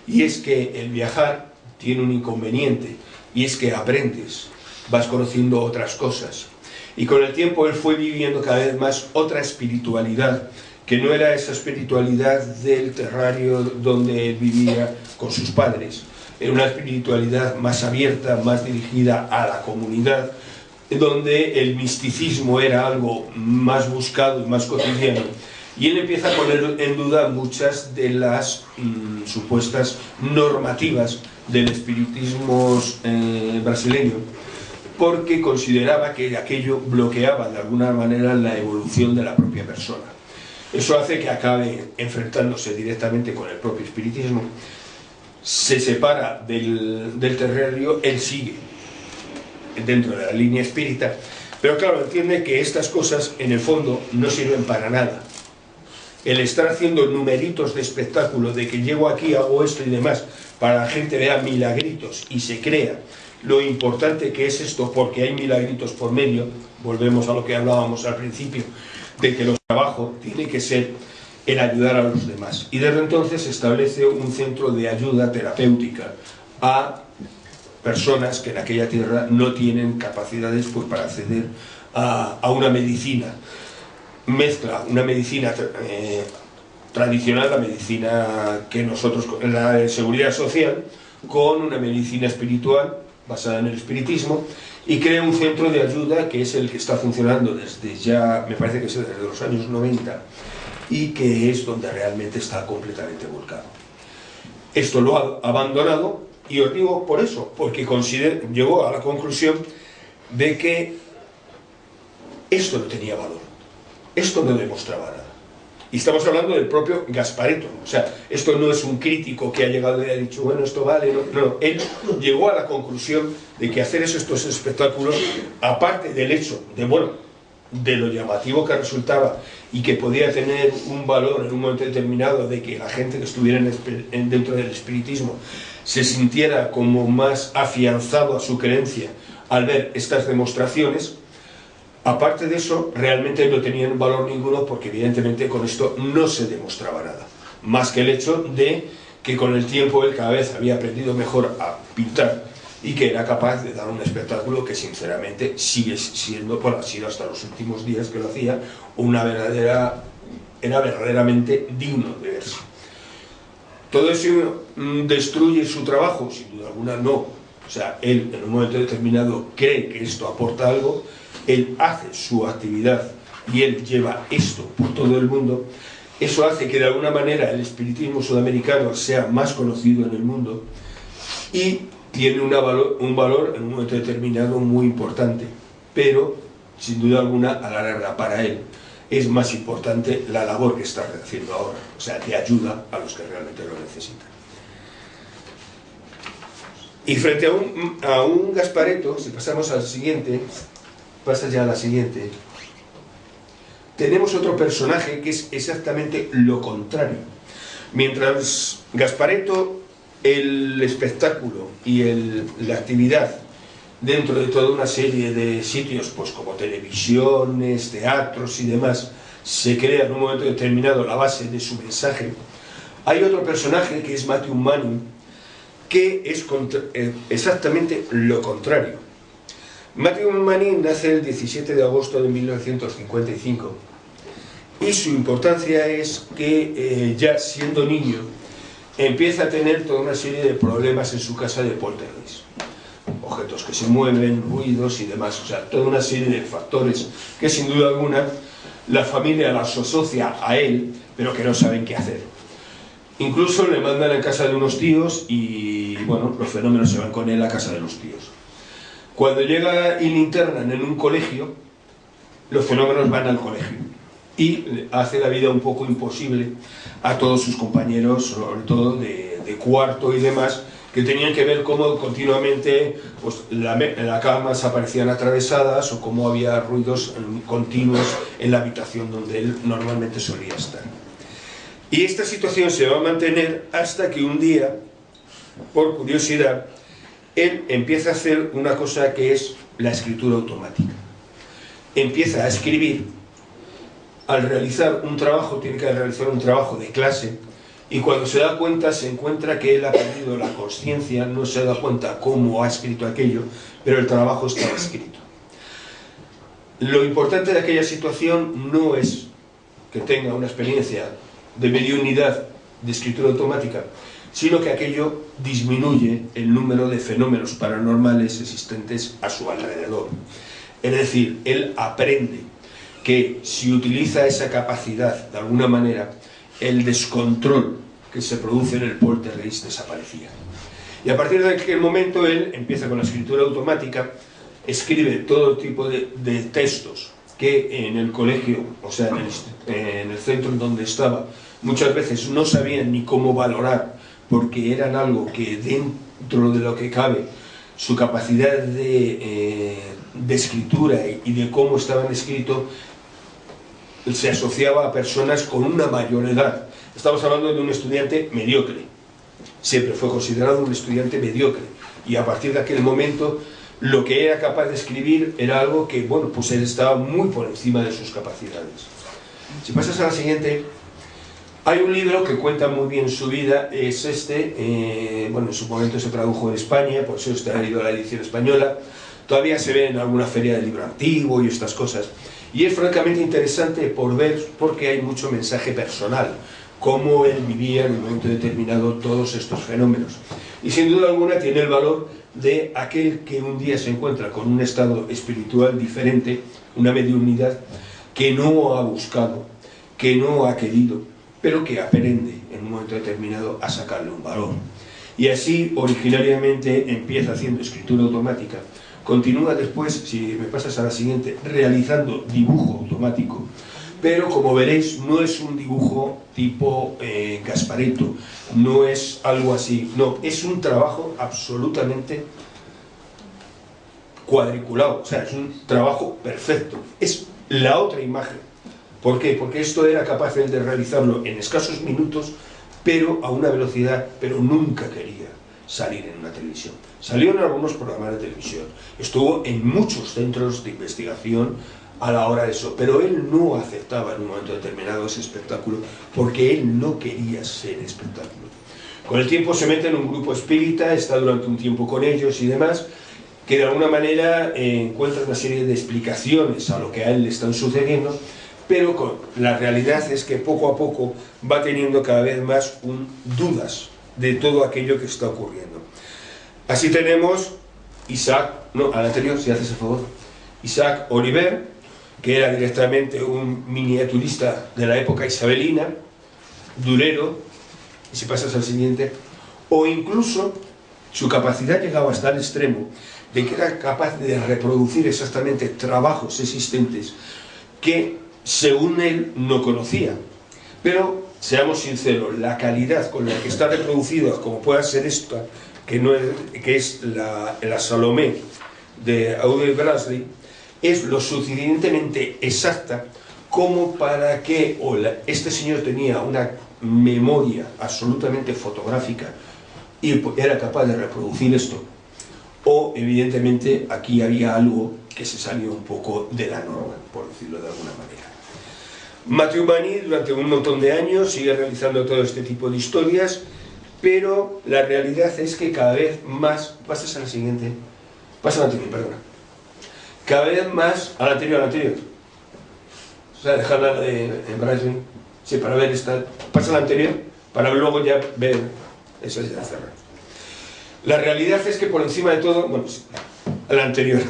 y es que el viajar tiene un inconveniente, y es que aprendes, vas conociendo otras cosas, y con el tiempo él fue viviendo cada vez más otra espiritualidad, que no era esa espiritualidad del terrario donde él vivía con sus padres, era una espiritualidad más abierta, más dirigida a la comunidad, donde el misticismo era algo más buscado y más cotidiano, y él empieza a poner en duda muchas de las supuestas normativas del espiritismo brasileño, porque consideraba que aquello bloqueaba de alguna manera la evolución de la propia persona. Eso hace que acabe enfrentándose directamente con el propio espiritismo, se separa del terrario, él sigue dentro de la línea espírita, pero claro, entiende que estas cosas en el fondo no sirven para nada. El estar haciendo numeritos de espectáculo, de que llego aquí, hago esto y demás, para que la gente vea milagritos y se crea lo importante que es esto, porque hay milagritos por medio, volvemos a lo que hablábamos al principio, de que el trabajo tiene que ser el ayudar a los demás. Y desde entonces se establece un centro de ayuda terapéutica a personas que en aquella tierra no tienen capacidades pues, para acceder a una medicina. Mezcla una medicina tradicional, la medicina que nosotros, la de seguridad social, con una medicina espiritual basada en el espiritismo, y crea un centro de ayuda que es el que está funcionando desde ya, me parece que es desde los años 90, y que es donde realmente está completamente volcado. Esto lo ha abandonado, y os digo por eso, porque llegó a la conclusión de que esto no tenía valor, esto no demostraba nada. Y estamos hablando del propio Gasparetto, o sea, esto no es un crítico que ha llegado y ha dicho, bueno, esto vale, no, él llegó a la conclusión de que hacer estos espectáculos, aparte del hecho de, bueno, de lo llamativo que resultaba y que podía tener un valor en un momento determinado de que la gente que estuviera dentro del espiritismo se sintiera como más afianzado a su creencia al ver estas demostraciones. Aparte de eso, realmente no tenían valor ninguno porque evidentemente con esto no se demostraba nada. Más que el hecho de que con el tiempo él cada vez había aprendido mejor a pintar y que era capaz de dar un espectáculo que sinceramente sigue siendo, bueno, ha sido hasta los últimos días que lo hacía, era verdaderamente digno de verse. ¿Todo eso destruye su trabajo? Sin duda alguna no. O sea, él en un momento determinado cree que esto aporta algo, él hace su actividad y él lleva esto por todo el mundo. Eso hace que de alguna manera el espiritismo sudamericano sea más conocido en el mundo y tiene un valor en un momento determinado muy importante, pero sin duda alguna a la larga para él es más importante la labor que está haciendo ahora, o sea, de ayuda a los que realmente lo necesitan. Y frente a un Gasparetto, si pasamos al siguiente, pasa ya a la siguiente, tenemos otro personaje que es exactamente lo contrario. Mientras Gasparetto, el espectáculo y la actividad dentro de toda una serie de sitios, pues como televisiones, teatros y demás, se crea en un momento determinado la base de su mensaje, hay otro personaje que es Matthew Manning, que es exactamente lo contrario. Matthew Manning nace el 17 de agosto de 1955 y su importancia es que ya siendo niño empieza a tener toda una serie de problemas en su casa de poltergeist, objetos que se mueven, ruidos y demás, o sea, toda una serie de factores que sin duda alguna la familia las asocia a él, pero que no saben qué hacer. Incluso le mandan a casa de unos tíos y, bueno, los fenómenos se van con él a casa de los tíos. Cuando llega y le internan en un colegio, los fenómenos van al colegio y hace la vida un poco imposible a todos sus compañeros, sobre todo de cuarto y demás, que tenían que ver cómo continuamente pues, las camas aparecían atravesadas o cómo había ruidos continuos en la habitación donde él normalmente solía estar. Y esta situación se va a mantener hasta que un día, por curiosidad, él empieza a hacer una cosa que es la escritura automática. Empieza a escribir, al realizar un trabajo, tiene que realizar un trabajo de clase, y cuando se da cuenta, se encuentra que él ha perdido la consciencia, no se da cuenta cómo ha escrito aquello, pero el trabajo estaba escrito. Lo importante de aquella situación no es que tenga una experiencia de mediunidad de escritura automática, sino que aquello disminuye el número de fenómenos paranormales existentes a su alrededor. Es decir, él aprende que si utiliza esa capacidad de alguna manera, el descontrol que se produce en el poltergeist desaparecía. Y a partir de aquel momento él empieza con la escritura automática, escribe todo tipo de textos que en el colegio, o sea, en el centro en donde estaba, muchas veces no sabían ni cómo valorar, porque eran algo que dentro de lo que cabe, su capacidad de escritura y de cómo estaban escritos, se asociaba a personas con una mayor edad. Estamos hablando de un estudiante mediocre, siempre fue considerado un estudiante mediocre, y a partir de aquel momento lo que era capaz de escribir era algo que, bueno, pues él estaba muy por encima de sus capacidades. Si pasas a la siguiente, hay un libro que cuenta muy bien su vida, es este, bueno, en su momento se tradujo en España, por eso está traído la edición española, todavía se ve en alguna feria de libro antiguo y estas cosas, y es francamente interesante por ver, porque hay mucho mensaje personal, cómo él vivía en un momento determinado todos estos fenómenos. Y sin duda alguna tiene el valor de aquel que un día se encuentra con un estado espiritual diferente, una mediunidad que no ha buscado, que no ha querido, pero que aprende en un momento determinado a sacarle un valor. Y así originariamente empieza haciendo escritura automática, continúa después, si me pasas a la siguiente, realizando dibujo automático, pero como veréis no es un dibujo tipo Gasparetto, no es algo así, no, es un trabajo absolutamente cuadriculado, o sea, es un trabajo perfecto, es la otra imagen. ¿Por qué? Porque esto era capaz de realizarlo en escasos minutos, pero a una velocidad, pero nunca quería salir en una televisión. Salió en algunos programas de televisión, estuvo en muchos centros de investigación a la hora de eso, pero él no aceptaba en un momento determinado ese espectáculo porque él no quería ser espectáculo. Con el tiempo se mete en un grupo espírita, está durante un tiempo con ellos y demás, que de alguna manera encuentra una serie de explicaciones a lo que a él le están sucediendo, pero la realidad es que poco a poco va teniendo cada vez más dudas de todo aquello que está ocurriendo. Así tenemos al anterior, si haces el favor, Isaac Oliver, que era directamente un miniaturista de la época isabelina, durero, y si pasas al siguiente, o incluso su capacidad llegaba hasta el extremo de que era capaz de reproducir exactamente trabajos existentes que, según él, no conocía. Pero, seamos sinceros, la calidad con la que está reproducida, como pueda ser esta, que es la Salomé de Audrey Bradley, es lo suficientemente exacta como para que este señor tenía una memoria absolutamente fotográfica y era capaz de reproducir esto, o evidentemente aquí había algo que se salió un poco de la norma, por decirlo de alguna manera. Matthew Manny durante un montón de años sigue realizando todo este tipo de historias, pero la realidad es que cada vez más... Pasas a la siguiente. Pasa a la anterior, perdona. Cada vez más... A la anterior. O sea, dejarla de Bradley. Sí, para ver esta... Pasa a la anterior, para luego ya ver... Eso ya cerrado. La realidad es que por encima de todo... Bueno, sí, a la anterior.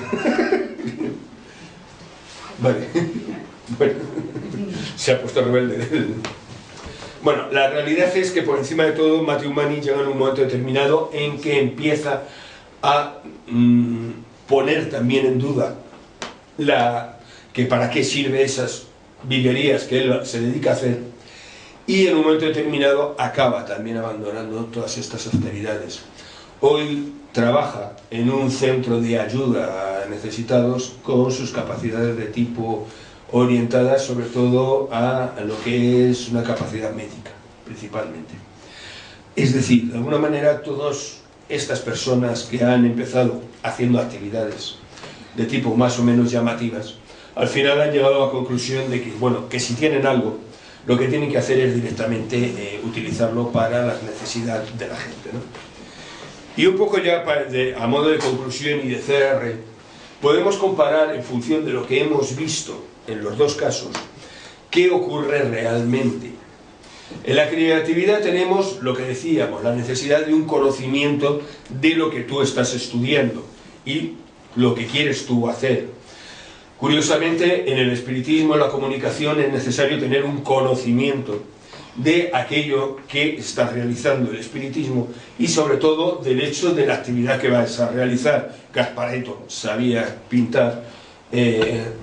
Vale. Bueno, se ha puesto rebelde. Bueno, la realidad es que por encima de todo Matthew Manny llega en un momento determinado en que empieza a poner también en duda que para qué sirve esas villerías que él se dedica a hacer, y en un momento determinado acaba también abandonando todas estas austeridades. Hoy trabaja en un centro de ayuda a necesitados con sus capacidades de tipo orientadas sobre todo a lo que es una capacidad médica, principalmente. Es decir, de alguna manera todas estas personas que han empezado haciendo actividades de tipo más o menos llamativas, al final han llegado a la conclusión de que, bueno, que si tienen algo, lo que tienen que hacer es directamente utilizarlo para las necesidades de la gente, ¿no? Y un poco ya a modo de conclusión y de cierre, podemos comparar en función de lo que hemos visto en los dos casos, qué ocurre realmente. En la creatividad tenemos lo que decíamos, la necesidad de un conocimiento de lo que tú estás estudiando y lo que quieres tú hacer. Curiosamente, en el espiritismo, en la comunicación, es necesario tener un conocimiento de aquello que está realizando el espiritismo y sobre todo del hecho de la actividad que vas a realizar. Gasparetto sabía pintar,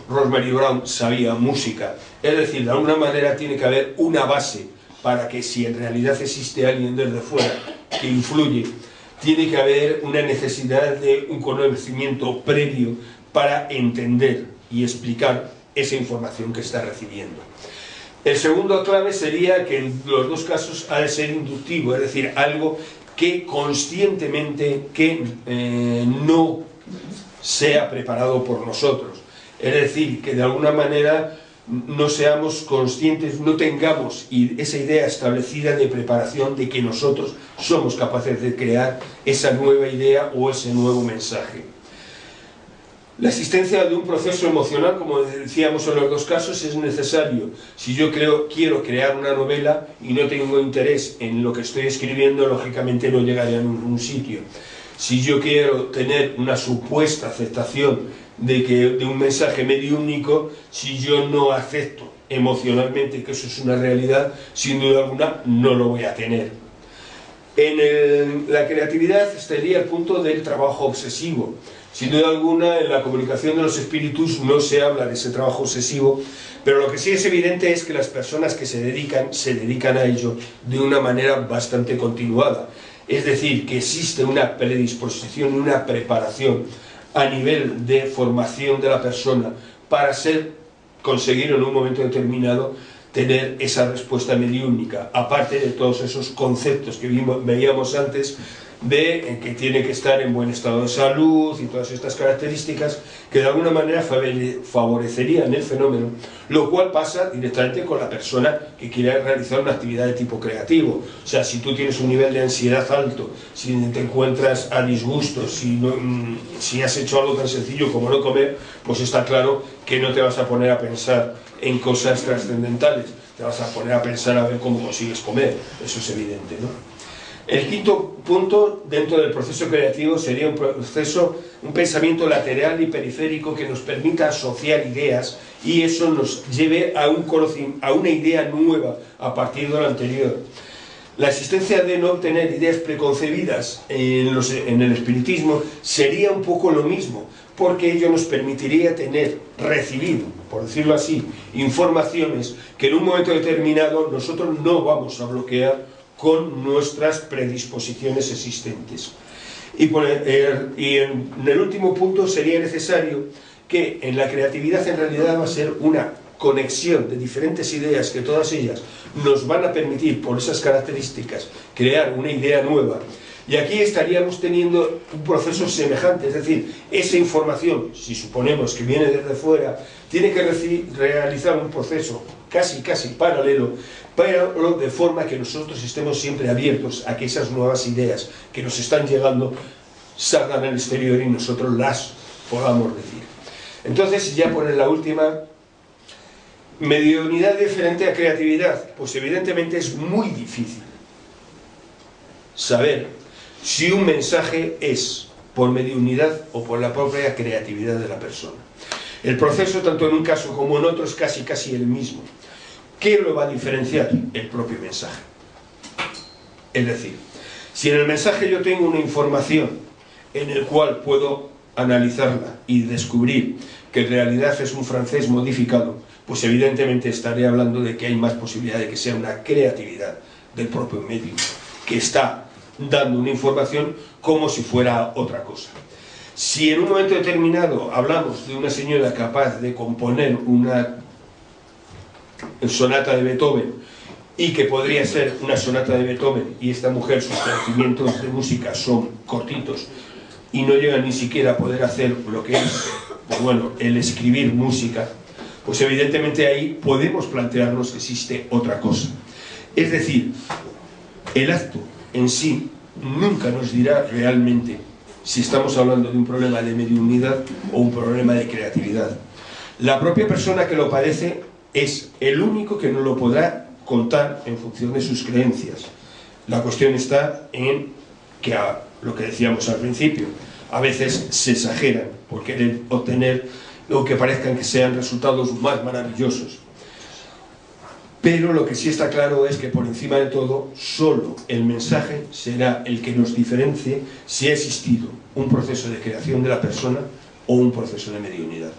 Rosemary Brown sabía música, es decir, de alguna manera tiene que haber una base para que si en realidad existe alguien desde fuera que influye, tiene que haber una necesidad de un conocimiento previo para entender y explicar esa información que está recibiendo. El segundo clave sería que en los dos casos ha de ser inductivo, es decir, algo que conscientemente no sea preparado por nosotros. Es decir, que de alguna manera no seamos conscientes, no tengamos esa idea establecida de preparación de que nosotros somos capaces de crear esa nueva idea o ese nuevo mensaje. La existencia de un proceso emocional, como decíamos en los dos casos, es necesario. Si yo quiero crear una novela y no tengo interés en lo que estoy escribiendo, lógicamente no llegaré a ningún sitio. Si yo quiero tener una supuesta aceptación de un mensaje mediúnico, si yo no acepto emocionalmente que eso es una realidad, sin duda alguna no lo voy a tener. En la creatividad estaría el punto del trabajo obsesivo. Sin duda alguna, en la comunicación de los espíritus no se habla de ese trabajo obsesivo, pero lo que sí es evidente es que las personas que se dedican a ello de una manera bastante continuada. Es decir, que existe una predisposición y una preparación a nivel de formación de la persona para conseguir en un momento determinado tener esa respuesta mediúnica, aparte de todos esos conceptos que veíamos antes de que tiene que estar en buen estado de salud y todas estas características que de alguna manera favorecerían el fenómeno, lo cual pasa directamente con la persona que quiere realizar una actividad de tipo creativo. O sea, si tú tienes un nivel de ansiedad alto, si te encuentras a disgusto, si has hecho algo tan sencillo como no comer, pues está claro que no te vas a poner a pensar en cosas trascendentales, te vas a poner a pensar a ver cómo consigues comer, eso es evidente, ¿no? El quinto punto dentro del proceso creativo sería un pensamiento lateral y periférico que nos permita asociar ideas y eso nos lleve a una idea nueva a partir de lo anterior. La existencia de no tener ideas preconcebidas en el espiritismo sería un poco lo mismo, porque ello nos permitiría recibir, por decirlo así, informaciones que en un momento determinado nosotros no vamos a bloquear con nuestras predisposiciones existentes. Y en el último punto sería necesario que en la creatividad en realidad va a ser una conexión de diferentes ideas que todas ellas nos van a permitir, por esas características, crear una idea nueva. Y aquí estaríamos teniendo un proceso semejante, es decir, esa información, si suponemos que viene desde fuera, tiene que realizar un proceso casi paralelo, pero de forma que nosotros estemos siempre abiertos a que esas nuevas ideas que nos están llegando salgan al exterior y nosotros las podamos decir. Entonces, ya por la última, mediunidad diferente a creatividad, pues evidentemente es muy difícil saber si un mensaje es por mediunidad o por la propia creatividad de la persona. El proceso, tanto en un caso como en otro, es casi el mismo. ¿Qué lo va a diferenciar? El propio mensaje. Es decir, si en el mensaje yo tengo una información en el cual puedo analizarla y descubrir que en realidad es un francés modificado, pues evidentemente estaré hablando de que hay más posibilidad de que sea una creatividad del propio medio, que está dando una información como si fuera otra cosa. Si en un momento determinado hablamos de una señora capaz de componer una sonata de Beethoven y que podría ser una sonata de Beethoven y esta mujer, sus conocimientos de música son cortitos y no llegan ni siquiera a poder hacer lo que es, pues bueno, el escribir música, pues evidentemente ahí podemos plantearnos que existe otra cosa. Es decir, el acto en sí nunca nos dirá realmente si estamos hablando de un problema de mediunidad o un problema de creatividad. La propia persona que lo padece es el único que nos lo podrá contar en función de sus creencias. La cuestión está en que, lo que decíamos al principio, a veces se exageran por querer obtener lo que parezcan que sean resultados más maravillosos. Pero lo que sí está claro es que por encima de todo, solo el mensaje será el que nos diferencie si ha existido un proceso de creación de la persona o un proceso de mediunidad.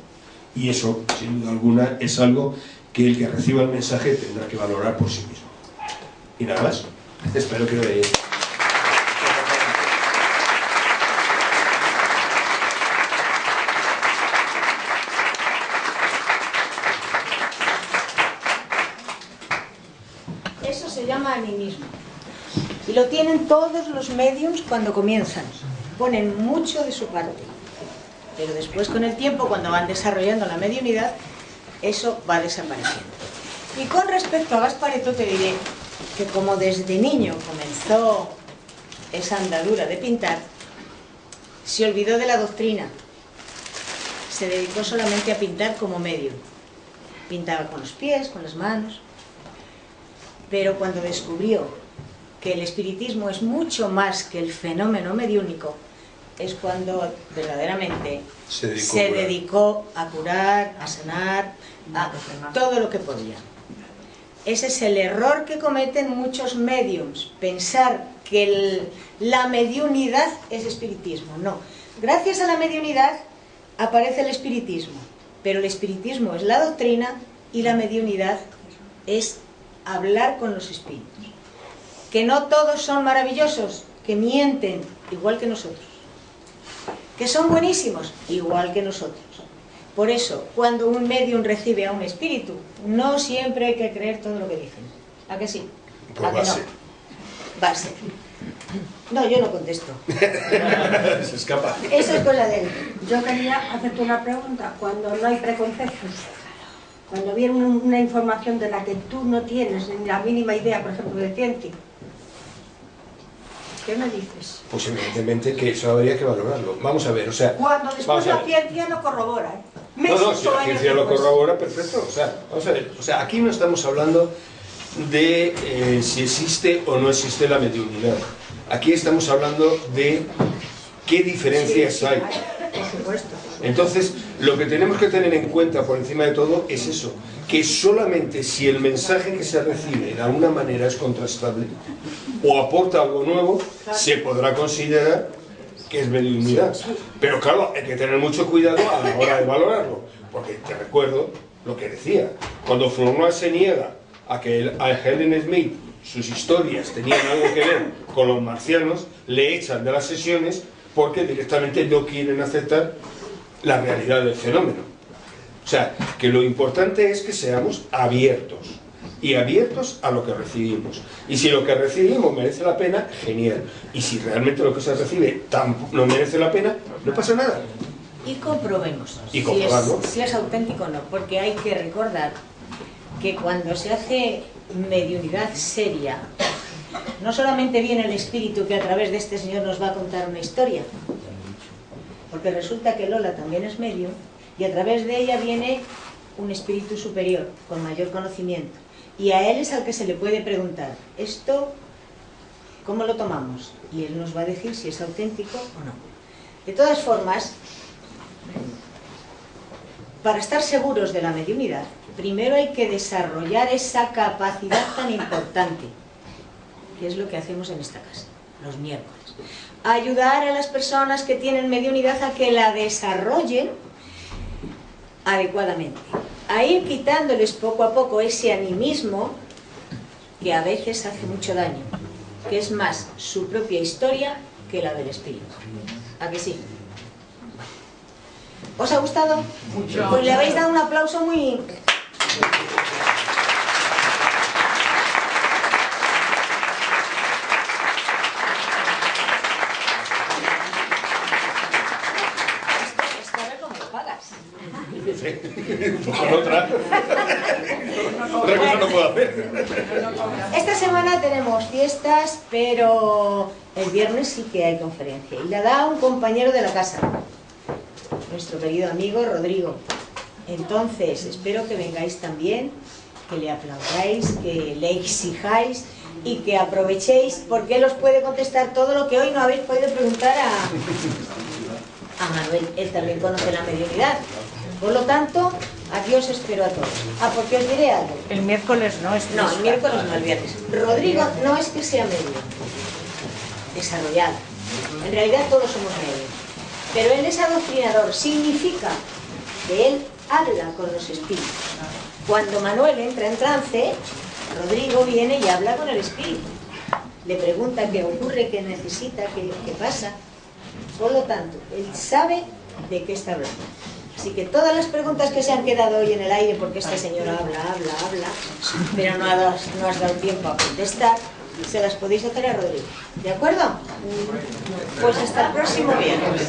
Y eso, sin duda alguna, es algo que el que reciba el mensaje tendrá que valorar por sí mismo. Y nada más. Espero que... Eso se llama animismo. Y lo tienen todos los mediums cuando comienzan. Ponen mucho de su parte. Pero después, con el tiempo, cuando van desarrollando la mediunidad, eso va desapareciendo. Y con respecto a Gasparetto te diré que como desde niño comenzó esa andadura de pintar, se olvidó de la doctrina, se dedicó solamente a pintar como medium. Pintaba con los pies, con las manos, pero cuando descubrió que el espiritismo es mucho más que el fenómeno mediúnico, es cuando verdaderamente se dedicó a curar, a sanar, a todo lo que podía. Ese es el error que cometen muchos mediums, pensar que la mediunidad es espiritismo. No, gracias a la mediunidad aparece el espiritismo, pero el espiritismo es la doctrina y la mediunidad es hablar con los espíritus. Que no todos son maravillosos, que mienten igual que nosotros, que son buenísimos igual que nosotros. Por eso, cuando un medium recibe a un espíritu, no siempre hay que creer todo lo que dicen. ¿A que sí? ¿A que no? Va a ser. No, yo no contesto. Se escapa. Eso es cosa de él. Yo quería hacerte una pregunta. Cuando no hay preconceptos, cuando viene una información de la que tú no tienes ni la mínima idea, por ejemplo, de ciencia, ¿qué me dices? Pues evidentemente que eso habría que valorarlo. Vamos a ver, o sea... Cuando vamos después a la ver. ciencia lo corrobora, ¿eh? No, si la Años ciencia lo después. corrobora, perfecto. O sea, vamos a ver, o sea, aquí no estamos hablando de si existe o no existe la mediunidad. Aquí estamos hablando de qué diferencias Sí, hay. por supuesto. Entonces, lo que tenemos que tener en cuenta por encima de todo es eso, que solamente si el mensaje que se recibe de alguna manera es contrastable o aporta algo nuevo, se podrá considerar que es mediunidad. Pero claro, hay que tener mucho cuidado a la hora de valorarlo, porque te recuerdo lo que decía, cuando Fronoy se niega a que a Helen Smith sus historias tenían algo que ver con los marcianos, le echan de las sesiones porque directamente no quieren aceptar la realidad del fenómeno. O sea, que lo importante es que seamos abiertos, y abiertos a lo que recibimos. Y si lo que recibimos merece la pena, genial. Y si realmente lo que se recibe no merece la pena, no pasa nada. Y comprobemos Y comprobarlo. si es auténtico o no, porque hay que recordar que cuando se hace mediunidad seria, no solamente viene el espíritu que a través de este señor nos va a contar una historia, porque resulta que Lola también es medium, y a través de ella viene un espíritu superior, con mayor conocimiento, y a él es al que se le puede preguntar, ¿esto cómo lo tomamos? Y él nos va a decir si es auténtico o no. De todas formas, para estar seguros de la mediunidad, primero hay que desarrollar esa capacidad tan importante, que es lo que hacemos en esta casa, los miércoles. Ayudar a las personas que tienen mediunidad a que la desarrollen adecuadamente. A ir quitándoles poco a poco ese animismo que a veces hace mucho daño, que es más su propia historia que la del espíritu. ¿A que sí? ¿Os ha gustado? Mucho. Pues le habéis dado un aplauso muy... Esto a ver cómo lo pagas. Con otra. Otra cosa no puedo hacer. Esta semana tenemos fiestas, pero el viernes sí que hay conferencia. Y la da un compañero de la casa, nuestro querido amigo Rodrigo. Entonces, espero que vengáis también, que le aplaudáis, que le exijáis y que aprovechéis, porque él os puede contestar todo lo que hoy no habéis podido preguntar a Manuel. Él también conoce la mediunidad. Por lo tanto, aquí os espero a todos. Porque os diré algo. El miércoles no es. No, el miércoles no, el viernes. Rodrigo no es que sea medio desarrollado. En realidad todos somos medios. Pero él es adoctrinador. Significa que él habla con los espíritus. Cuando Manuel entra en trance, Rodrigo viene y habla con el espíritu. Le pregunta qué ocurre, qué necesita, qué pasa. Por lo tanto, él sabe de qué está hablando. Así que todas las preguntas que se han quedado hoy en el aire, porque esta señora habla, pero no has dado tiempo a contestar, se las podéis hacer a Rodrigo. ¿De acuerdo? Pues hasta el próximo viernes.